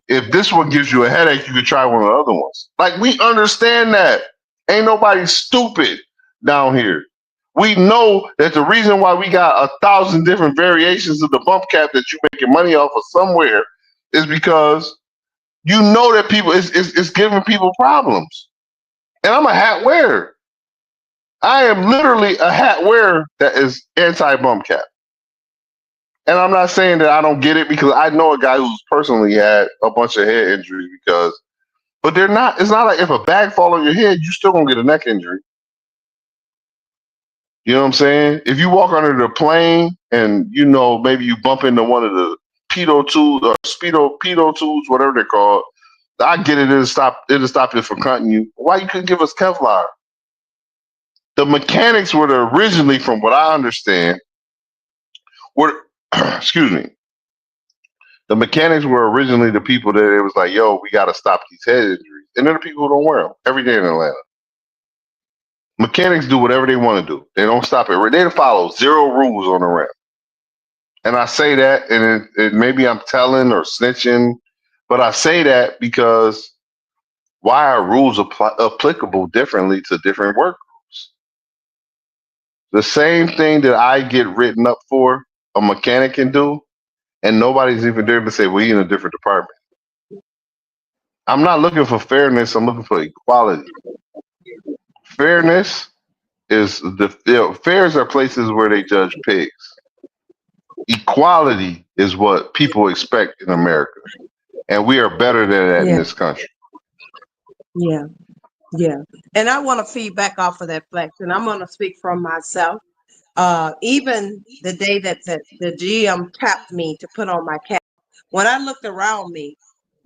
if this one gives you a headache, you could try one of the other ones. Like, we understand that. Ain't nobody stupid down here. We know that the reason why we got 1,000 different variations of the bump cap that you're making money off of somewhere is because you know that people it's giving people problems. And I'm a hat wearer. I am literally a hat wearer that is anti-bump cap. And I'm not saying that I don't get it because I know a guy who's personally had a bunch of head injuries but they're not, it's not like if a bag fall on your head, you still gonna get a neck injury. You know what I'm saying? If you walk under the plane and you know maybe you bump into one of the pedo tools, whatever they're called, I get it. It'll stop it from cutting you. Why you couldn't give us Kevlar? The mechanics were originally, from what I understand, excuse me. The mechanics were originally the people that it was like, yo, we got to stop these head injuries, and they're the people who don't wear them every day in Atlanta. Mechanics do whatever they want to do. They don't stop it. They follow zero rules on the ramp. And I say that, and maybe I'm telling or snitching, but I say that because why are rules applicable differently to different work groups? The same thing that I get written up for, a mechanic can do, and nobody's even there to say, well, you're in a different department. I'm not looking for fairness. I'm looking for equality. Fairness is fairs are places where they judge pigs. Equality is what people expect in America, and we are better than that in this country. Yeah. And I want to feedback off of that, Flex, and I'm going to speak from myself. Even the day that the GM tapped me to put on my cap, when I looked around me,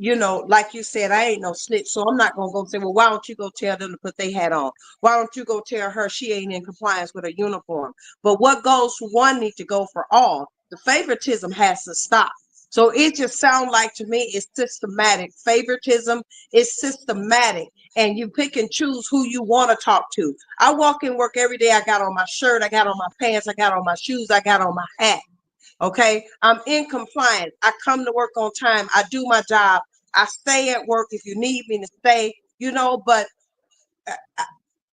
like you said, I ain't no snitch, so I'm not gonna go say, well, why don't you go tell them to put their hat on? Why don't you go tell her she ain't in compliance with her uniform? But what goes for one need to go for all. The favoritism has to stop. So it just sounds like to me it's systematic. Favoritism is systematic, and you pick and choose who you want to talk to. I walk in work every day. I got on my shirt, I got on my pants, I got on my shoes, I got on my hat. Okay, I'm in compliance. I come to work on time. I do my job. I stay at work if you need me to stay, but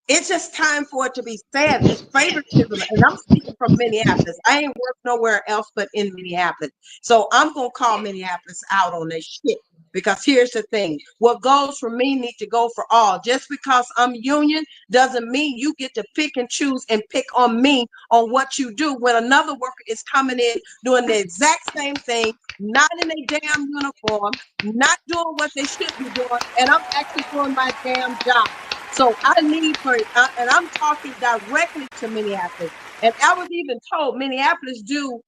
it's just time for it to be said. This favoritism, and I'm speaking from Minneapolis. I ain't worked nowhere else but in Minneapolis. So I'm going to call Minneapolis out on this shit. Because here's the thing, what goes for me need to go for all. Just because I'm union doesn't mean you get to pick and choose and pick on me on what you do when another worker is coming in doing the exact same thing, not in a damn uniform, not doing what they should be doing, and I'm actually doing my damn job. So I need for it, and I'm talking directly to Minneapolis. And I was even told Minneapolis do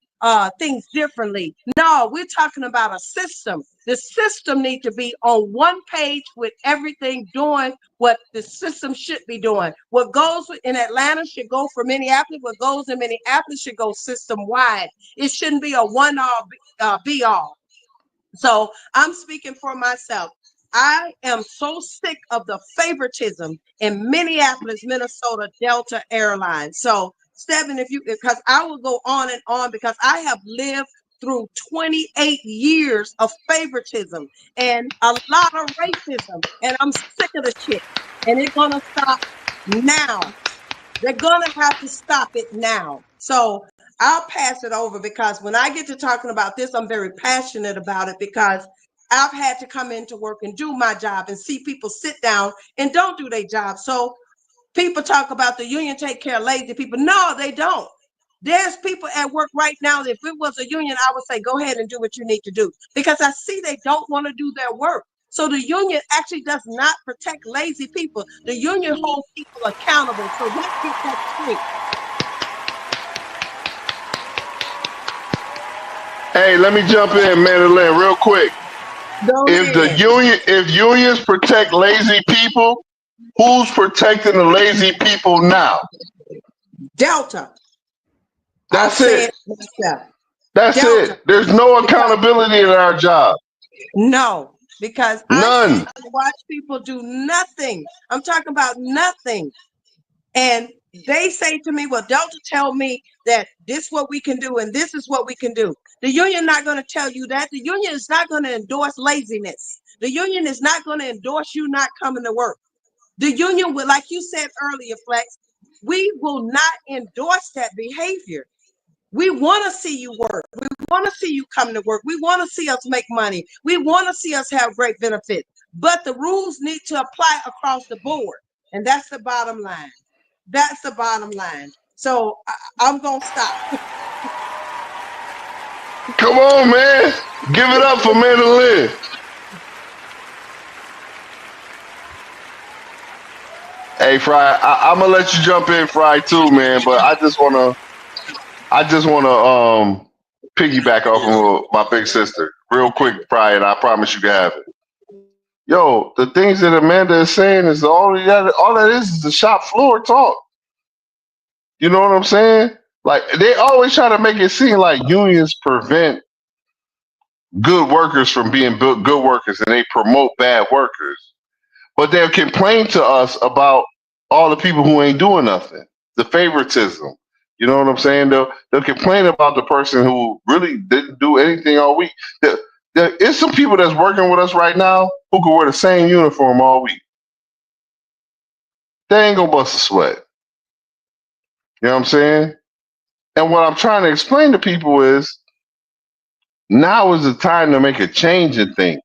things differently. No, we're talking about a system. The system needs to be on one page with everything doing what the system should be doing. What goes in Atlanta should go for Minneapolis. What goes in Minneapolis should go system wide. It shouldn't be a one-all be all. So I'm speaking for myself. I am so sick of the favoritism in Minneapolis, Minnesota, Delta Airlines. So, Stephen, because I will go on and on because I have lived through 28 years of favoritism and a lot of racism, and I'm sick of the shit. And it's gonna stop now. They're gonna have to stop it now. So I'll pass it over because when I get to talking about this, I'm very passionate about it because I've had to come into work and do my job and see people sit down and don't do their job. So people talk about the union take care of lazy people. No, they don't. There's people at work right now. If it was a union, I would say, go ahead and do what you need to do because I see they don't want to do their work. So the union actually does not protect lazy people. The union holds people accountable. So let's get that straight. Hey, let me jump in, Mandolin, real quick. If unions protect lazy people, who's protecting the lazy people now? Delta. That's it. That's Delta. It. There's no accountability in our job. No, because none. I watch people do nothing. I'm talking about nothing. And they say to me, well, Delta tell me that this is what we can do and this is what we can do. The union not going to tell you that. The union is not going to endorse laziness. The union is not going to endorse you not coming to work. The union will, like you said earlier, Flex, we will not endorse that behavior. We want to see you work. We want to see you come to work. We want to see us make money. We want to see us have great benefits. But the rules need to apply across the board. And that's the bottom line. That's the bottom line. So I'm going to stop. Come on, man. Give it up for Mandolin. Hey, Fry, I'm going to let you jump in, Fry, too, man. But I just want to piggyback off of my big sister real quick, Fry, and I promise you can have it. Yo, the things that Amanda is saying is all that is the shop floor talk. You know what I'm saying? Like, they always try to make it seem like unions prevent good workers from being good workers and they promote bad workers. But they'll complain to us about all the people who ain't doing nothing, the favoritism. You know what I'm saying? They'll complain about the person who really didn't do anything all week. There is some people that's working with us right now who can wear the same uniform all week. They ain't gonna bust a sweat. You know what I'm saying? And what I'm trying to explain to people is now is the time to make a change in things.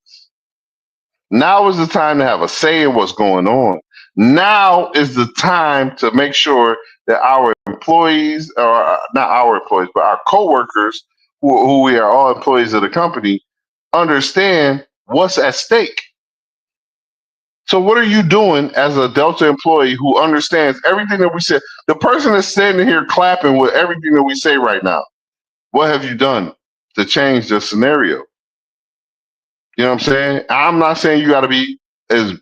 Now is the time to have a say in what's going on. Now is the time to make sure that our employees, or not our employees, but our coworkers, who we are all employees of the company, understand what's at stake. So what are you doing as a Delta employee who understands everything that we said? The person that's standing here clapping with everything that we say right now, what have you done to change the scenario? You know what I'm saying? I'm not saying you got to be as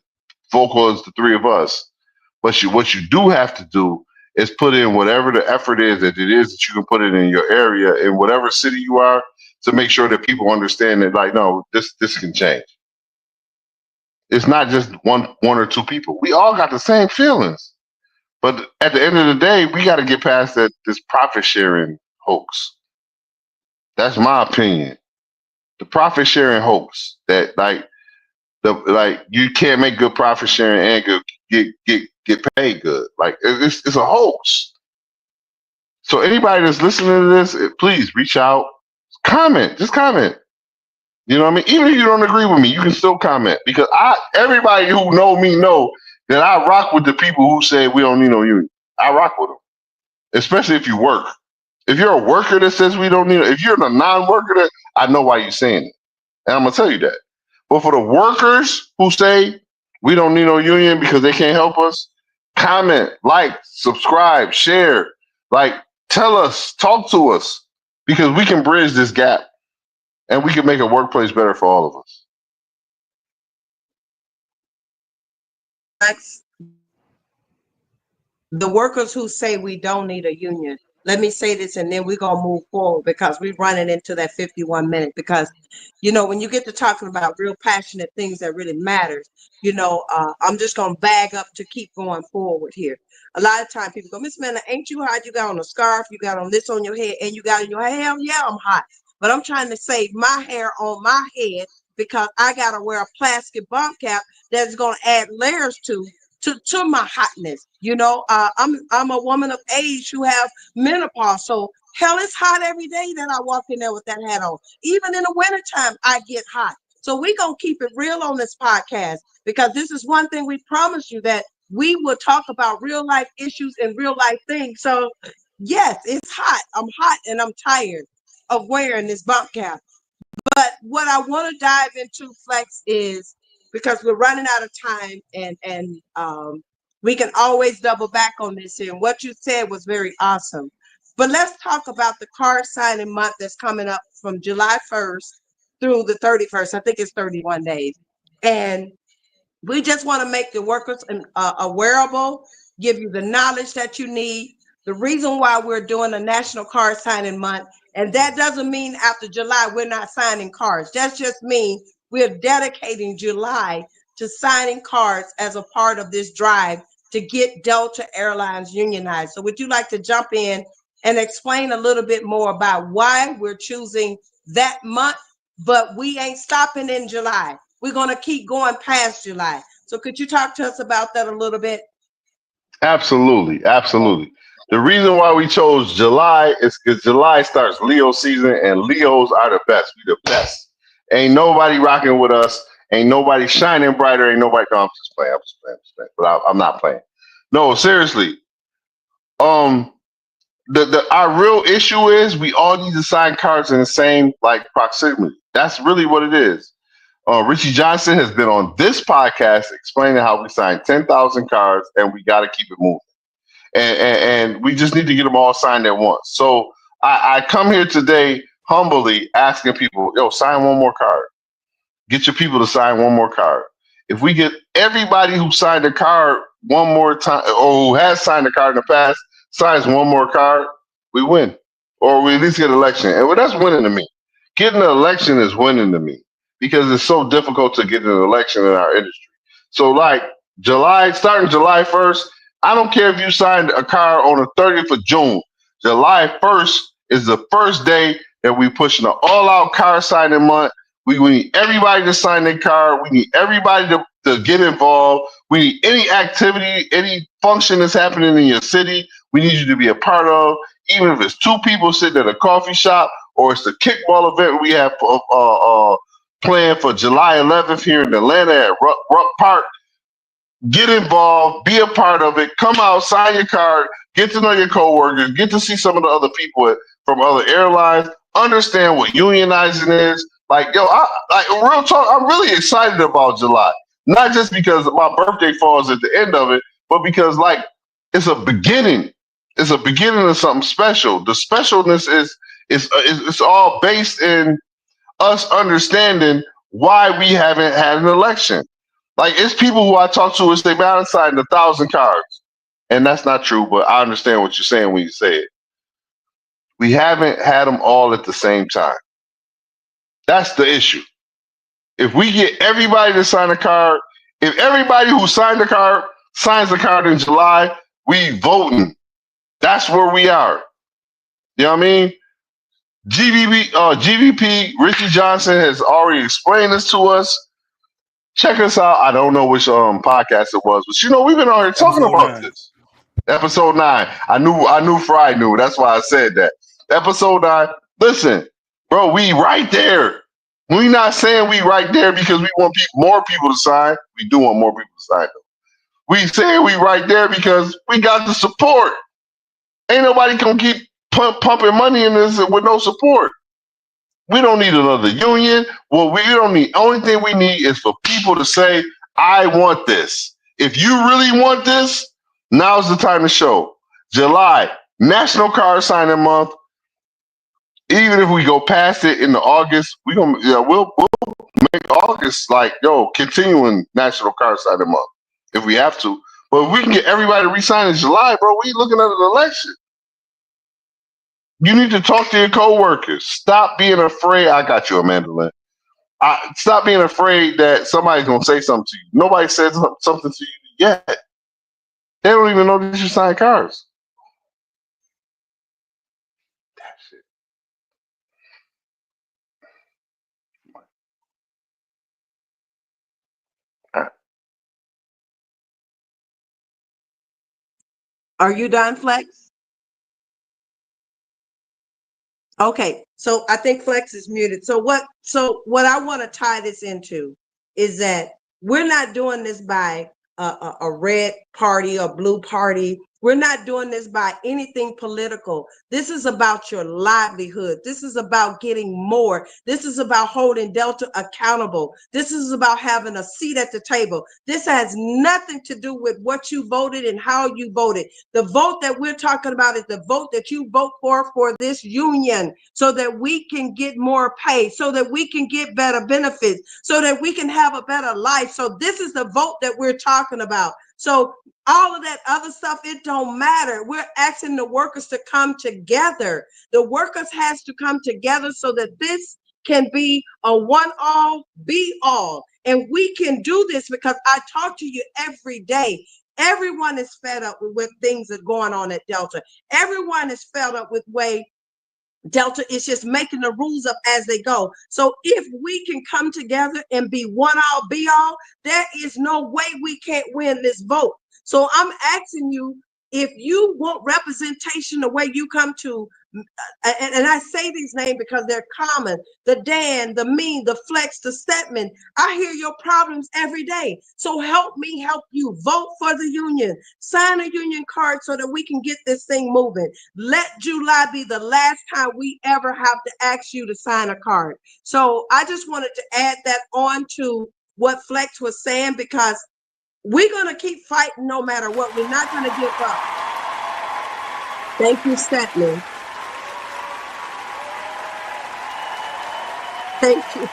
vocal as the three of us, but what you do have to do is put in whatever the effort is that it is that you can put it in your area, in whatever city you are, to make sure that people understand that, like, no, this can change. It's not just one or two people. We all got the same feelings, but at the end of the day, we got to get past this profit sharing hoax. That's my opinion. The profit sharing hoax that you can't make good profit sharing and get paid good. Like it's a hoax. So anybody that's listening to this, please reach out, just comment. You know what I mean? Even if you don't agree with me, you can still comment, because everybody who know me know that I rock with the people who say we don't need no union. I rock with them, especially if you work. If you're a worker that says we don't need, if you're a non-worker, I know why you're saying it, and I'm gonna tell you that. But for the workers who say we don't need no union because they can't help us, comment, like, subscribe, share, like, tell us, talk to us, because we can bridge this gap and we can make a workplace better for all of us. The workers who say we don't need a union, let me say this and then we're going to move forward, because we're running into that 51 minutes. Because, when you get to talking about real passionate things that really matters, I'm just going to bag up to keep going forward here. A lot of times people go, Miss Manna, ain't you hot? You got on a scarf, you got on this on your head, and you got in your hair. Hell yeah, I'm hot. But I'm trying to save my hair on my head, because I got to wear a plastic bump cap that's going to add layers to my hotness. I'm a woman of age who have menopause, so hell, it's hot every day that I walk in there with that hat on. Even in the wintertime, I get hot. So we're going to keep it real on this podcast, because this is one thing we promised you, that we will talk about real life issues and real life things. So yes, it's hot. I'm hot and I'm tired of wearing this bump cap. But what I want to dive into, Flex, is, because we're running out of time, and we can always double back on this. And what you said was very awesome. But let's talk about the card signing month that's coming up from July 1st through the 31st. I think it's 31 days. And we just want to make the workers awareable, give you the knowledge that you need. The reason why we're doing a National Card Signing Month, and that doesn't mean after July we're not signing cards. That just means we're dedicating July to signing cards as a part of this drive to get Delta Airlines unionized. So would you like to jump in and explain a little bit more about why we're choosing that month, but we ain't stopping in July? We're going to keep going past July. So could you talk to us about that a little bit? Absolutely. The reason why we chose July is because July starts Leo season, and Leos are the best. We the best. Ain't nobody rocking with us. Ain't nobody shining brighter. Ain't nobody. No, I'm just playing. But I'm not playing. No, seriously. Our real issue is we all need to sign cards in the same proximity. That's really what it is. Richie Johnson has been on this podcast explaining how we signed 10,000 cards, and we got to keep it moving. And we just need to get them all signed at once. So I come here today humbly asking people, sign one more card. Get your people to sign one more card. If we get everybody who signed a card one more time, or who has signed a card in the past, signs one more card, we win. Or we at least get an election. And that's winning to me. Getting an election is winning to me, because it's so difficult to get an election in our industry. So starting July 1st, I don't care if you signed a card on the 30th of June. July 1st is the first day that we pushing an all-out card signing month. We need everybody to sign their card. We need everybody to get involved. We need any activity, any function that's happening in your city, we need you to be a part of. Even if it's 2 people sitting at a coffee shop or it's the kickball event we have planned for July 11th here in Atlanta at Rupp Park. Get involved, be a part of it, come out, sign your card, get to know your coworkers, get to see some of the other people from other airlines, understand what unionizing is. Like, yo, real talk, I'm really excited about July. Not just because my birthday falls at the end of it, but because, like, it's a beginning. It's a beginning of something special. The specialness is it's all based in us understanding why we haven't had an election. Like, it's people who I talk to and say, man, I signed 1,000 cards. And that's not true, but I understand what you're saying when you say it. We haven't had them all at the same time. That's the issue. If we get everybody to sign a card, if everybody who signed the card signs the card in July, we voting. That's where we are. You know what I mean? GVP, Richie Johnson has already explained this to us. Check us out. I don't know which podcast it was, but we've been already talking about this. Episode 9. I knew Fry knew. That's why I said that. Episode 9. Listen, bro, we right there. We not saying we right there because we want more people to sign. We do want more people to sign, though. We saying we right there because we got the support. Ain't nobody gonna keep pumping money in this with no support. We don't need another union. Well, we don't need. Only thing we need is for people to say, I want this. If you really want this, now's the time to show. July, National Card Signing Month. Even if we go past it into August, we'll make August like, continuing National Card Signing Month if we have to. But if we can get everybody to re-sign in July, bro, we looking at an election. You need to talk to your coworkers. Stop being afraid. I got you, Amanda Lynn. Stop being afraid that somebody's going to say something to you. Nobody said something to you yet. They don't even know that you sign cards. That shit. Are you done, Flex? Okay, so I think Flex is muted. So what I want to tie this into is that we're not doing this by a red party or blue party. We're not doing this by anything political. This is about your livelihood. This is about getting more. This is about holding Delta accountable. This is about having a seat at the table. This has nothing to do with what you voted and how you voted. The vote that we're talking about is the vote that you vote for this union, so that we can get more pay, so that we can get better benefits, so that we can have a better life. So this is the vote that we're talking about. So all of that other stuff, it don't matter. We're asking the workers to come together. The workers has to come together so that this can be a one all, be all. And we can do this because I talk to you every day. Everyone is fed up with things that are going on at Delta. Everyone is fed up with way Delta is just making the rules up as they go. So if we can come together and be one all, be all, there is no way we can't win this vote. So I'm asking you, if you want representation the way you come to, and I say these names because they're common, the Dan, the Me, the Flex, the Stepman, I hear your problems every day. So help me help you. Vote for the union. Sign a union card so that we can get this thing moving. Let July be the last time we ever have to ask you to sign a card. So I just wanted to add that on to what Flex was saying, because we're going to keep fighting no matter what. We're not going to give up. Thank you, Stepman. Thank you.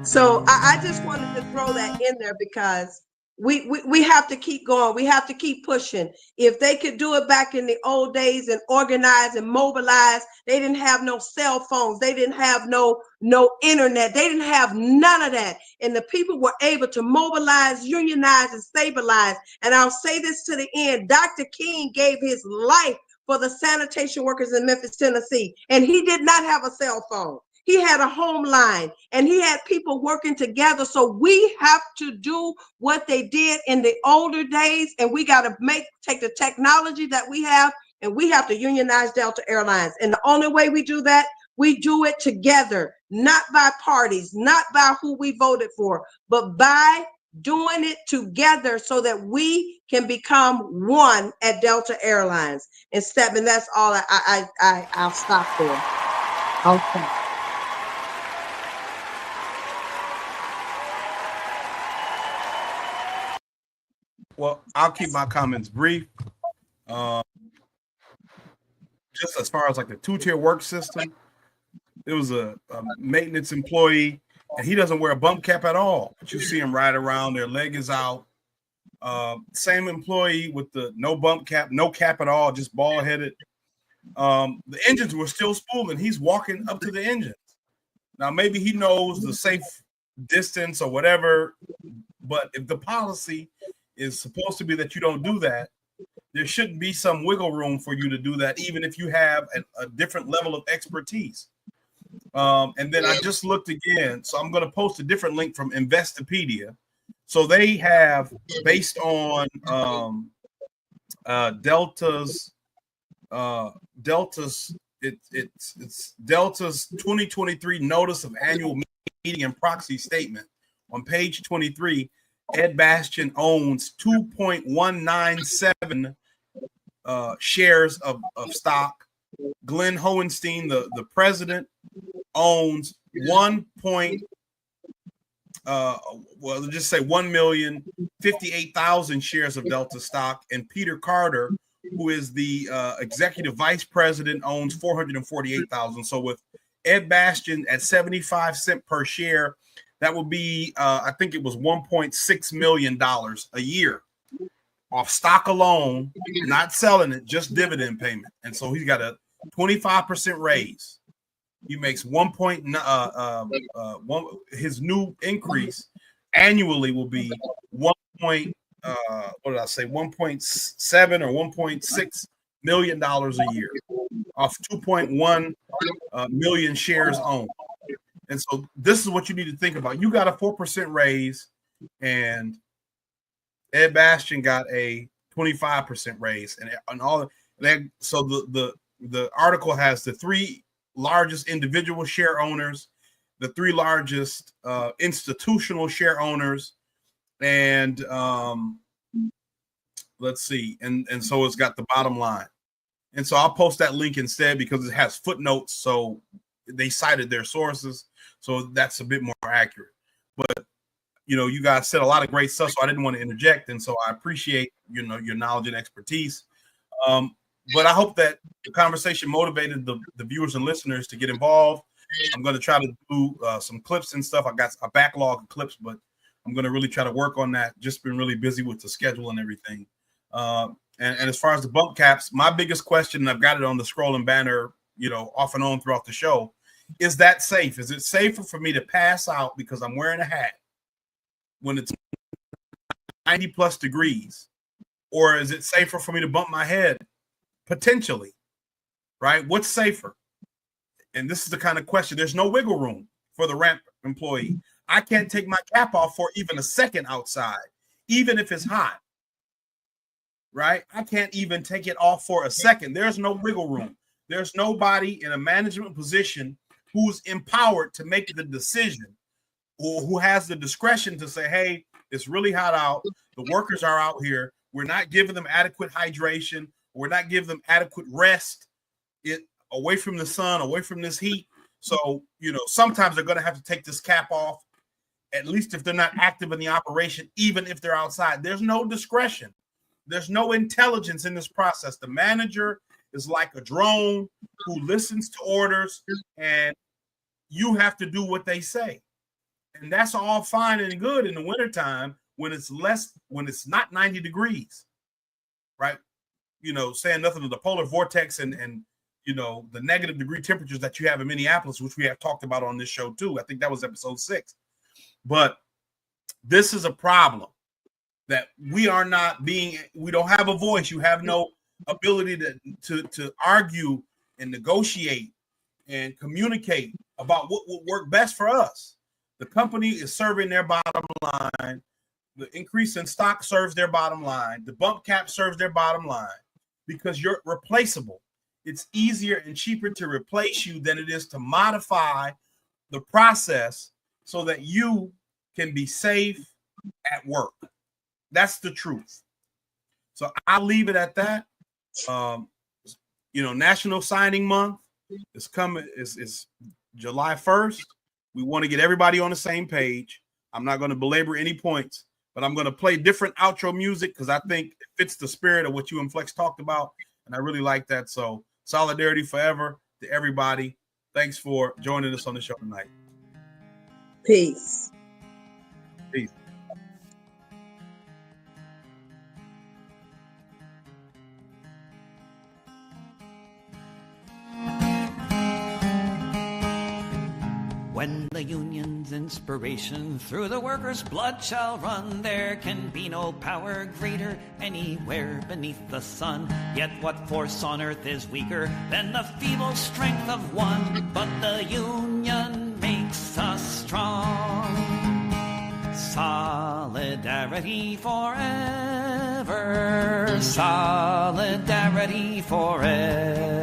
So I just wanted to throw that in there because We have to keep going. We have to keep pushing. If they could do it back in the old days and organize and mobilize, they didn't have no cell phones. They didn't have no internet. They didn't have none of that. And the people were able to mobilize, unionize, and stabilize. And I'll say this to the end. Dr. King gave his life for the sanitation workers in Memphis, Tennessee. And he did not have a cell phone. He had a home line and he had people working together. So we have to do what they did in the older days. And we got to take the technology that we have and we have to unionize Delta Airlines. And the only way we do that, we do it together, not by parties, not by who we voted for, but by doing it together so that we can become one at Delta Airlines. And Stephen, that's all I'll stop there. Okay. Well, I'll keep my comments brief. Just as far as like the two-tier work system, there was a maintenance employee, and he doesn't wear a bump cap at all. But you see him ride around, their leg is out. Same employee with the no bump cap, no cap at all, just bald-headed. The engines were still spooling. He's walking up to the engines. Now, maybe he knows the safe distance or whatever, but if the policy is supposed to be that you don't do that, there shouldn't be some wiggle room for you to do that, even if you have a different level of expertise. And then I just looked again, so I'm going to post a different link from Investopedia. So they have, based on Delta's it's Delta's 2023 notice of annual meeting and proxy statement. On page 23, Ed Bastian owns 2.197 shares of stock. Glenn Hohenstein, the president, owns 1,058,000 shares of Delta stock, and Peter Carter, who is the executive vice president, owns 448,000. So with Ed Bastian at 75 cents per share, that would be, I think it was $1.6 million a year off stock alone, not selling it, just dividend payment. And so he's got a 25% raise. He makes his new increase annually will be 1.7 or 1.6 million dollars a year off 2.1 million shares owned. And so this is what you need to think about. You got a 4% raise, and Ed Bastian got a 25% raise, and all that. So the article has the three largest individual share owners, the three largest institutional share owners, and let's see, and so it's got the bottom line. And so I'll post that link instead because it has footnotes, so they cited their sources, so that's a bit more accurate. But you guys said a lot of great stuff, so I didn't want to interject, and so I appreciate your knowledge and expertise. But I hope that the conversation motivated the viewers and listeners to get involved. I'm going to try to do some clips and stuff. I got a backlog of clips, but I'm going to really try to work on that. Just been really busy with the schedule and everything. And as far as the bump caps, my biggest question, and I've got it on the scrolling banner, off and on throughout the show, is that safe? Is it safer for me to pass out because I'm wearing a hat when it's 90 plus degrees? Or is it safer for me to bump my head? Potentially, right? What's safer? And this is the kind of question. There's no wiggle room for the ramp employee. I can't take my cap off for even a second outside, even if it's hot, right? I can't even take it off for a second. There's no wiggle room. There's nobody in a management position who's empowered to make the decision or who has the discretion to say, hey, it's really hot out. The workers are out here. We're not giving them adequate hydration. We're not giving them adequate rest away from the sun, away from this heat. So, sometimes they're going to have to take this cap off, at least if they're not active in the operation, even if they're outside. There's no discretion. There's no intelligence in this process. The manager is like a drone who listens to orders, and you have to do what they say. And that's all fine and good in the wintertime when it's not 90 degrees, right? Saying nothing of the polar vortex and the negative degree temperatures that you have in Minneapolis, which we have talked about on this show too. I think that was episode 6. But this is a problem that we don't have a voice. You have no ability to argue and negotiate and communicate about what would work best for us. The company is serving their bottom line. The increase in stock serves their bottom line. The bump cap serves their bottom line because you're replaceable. It's easier and cheaper to replace you than it is to modify the process so that you can be safe at work. That's the truth. So I'll leave it at that. National Signing Month is coming. Is July 1st. We want to get everybody on the same page. I'm not going to belabor any points, but I'm going to play different outro music because I think it fits the spirit of what you and Flex talked about, and I really like that. So solidarity forever to everybody. Thanks for joining us on the show tonight. Peace. Peace. When the union's inspiration through the workers' blood shall run, there can be no power greater anywhere beneath the sun. Yet what force on earth is weaker than the feeble strength of one? But the union makes us strong. Solidarity forever. Solidarity forever.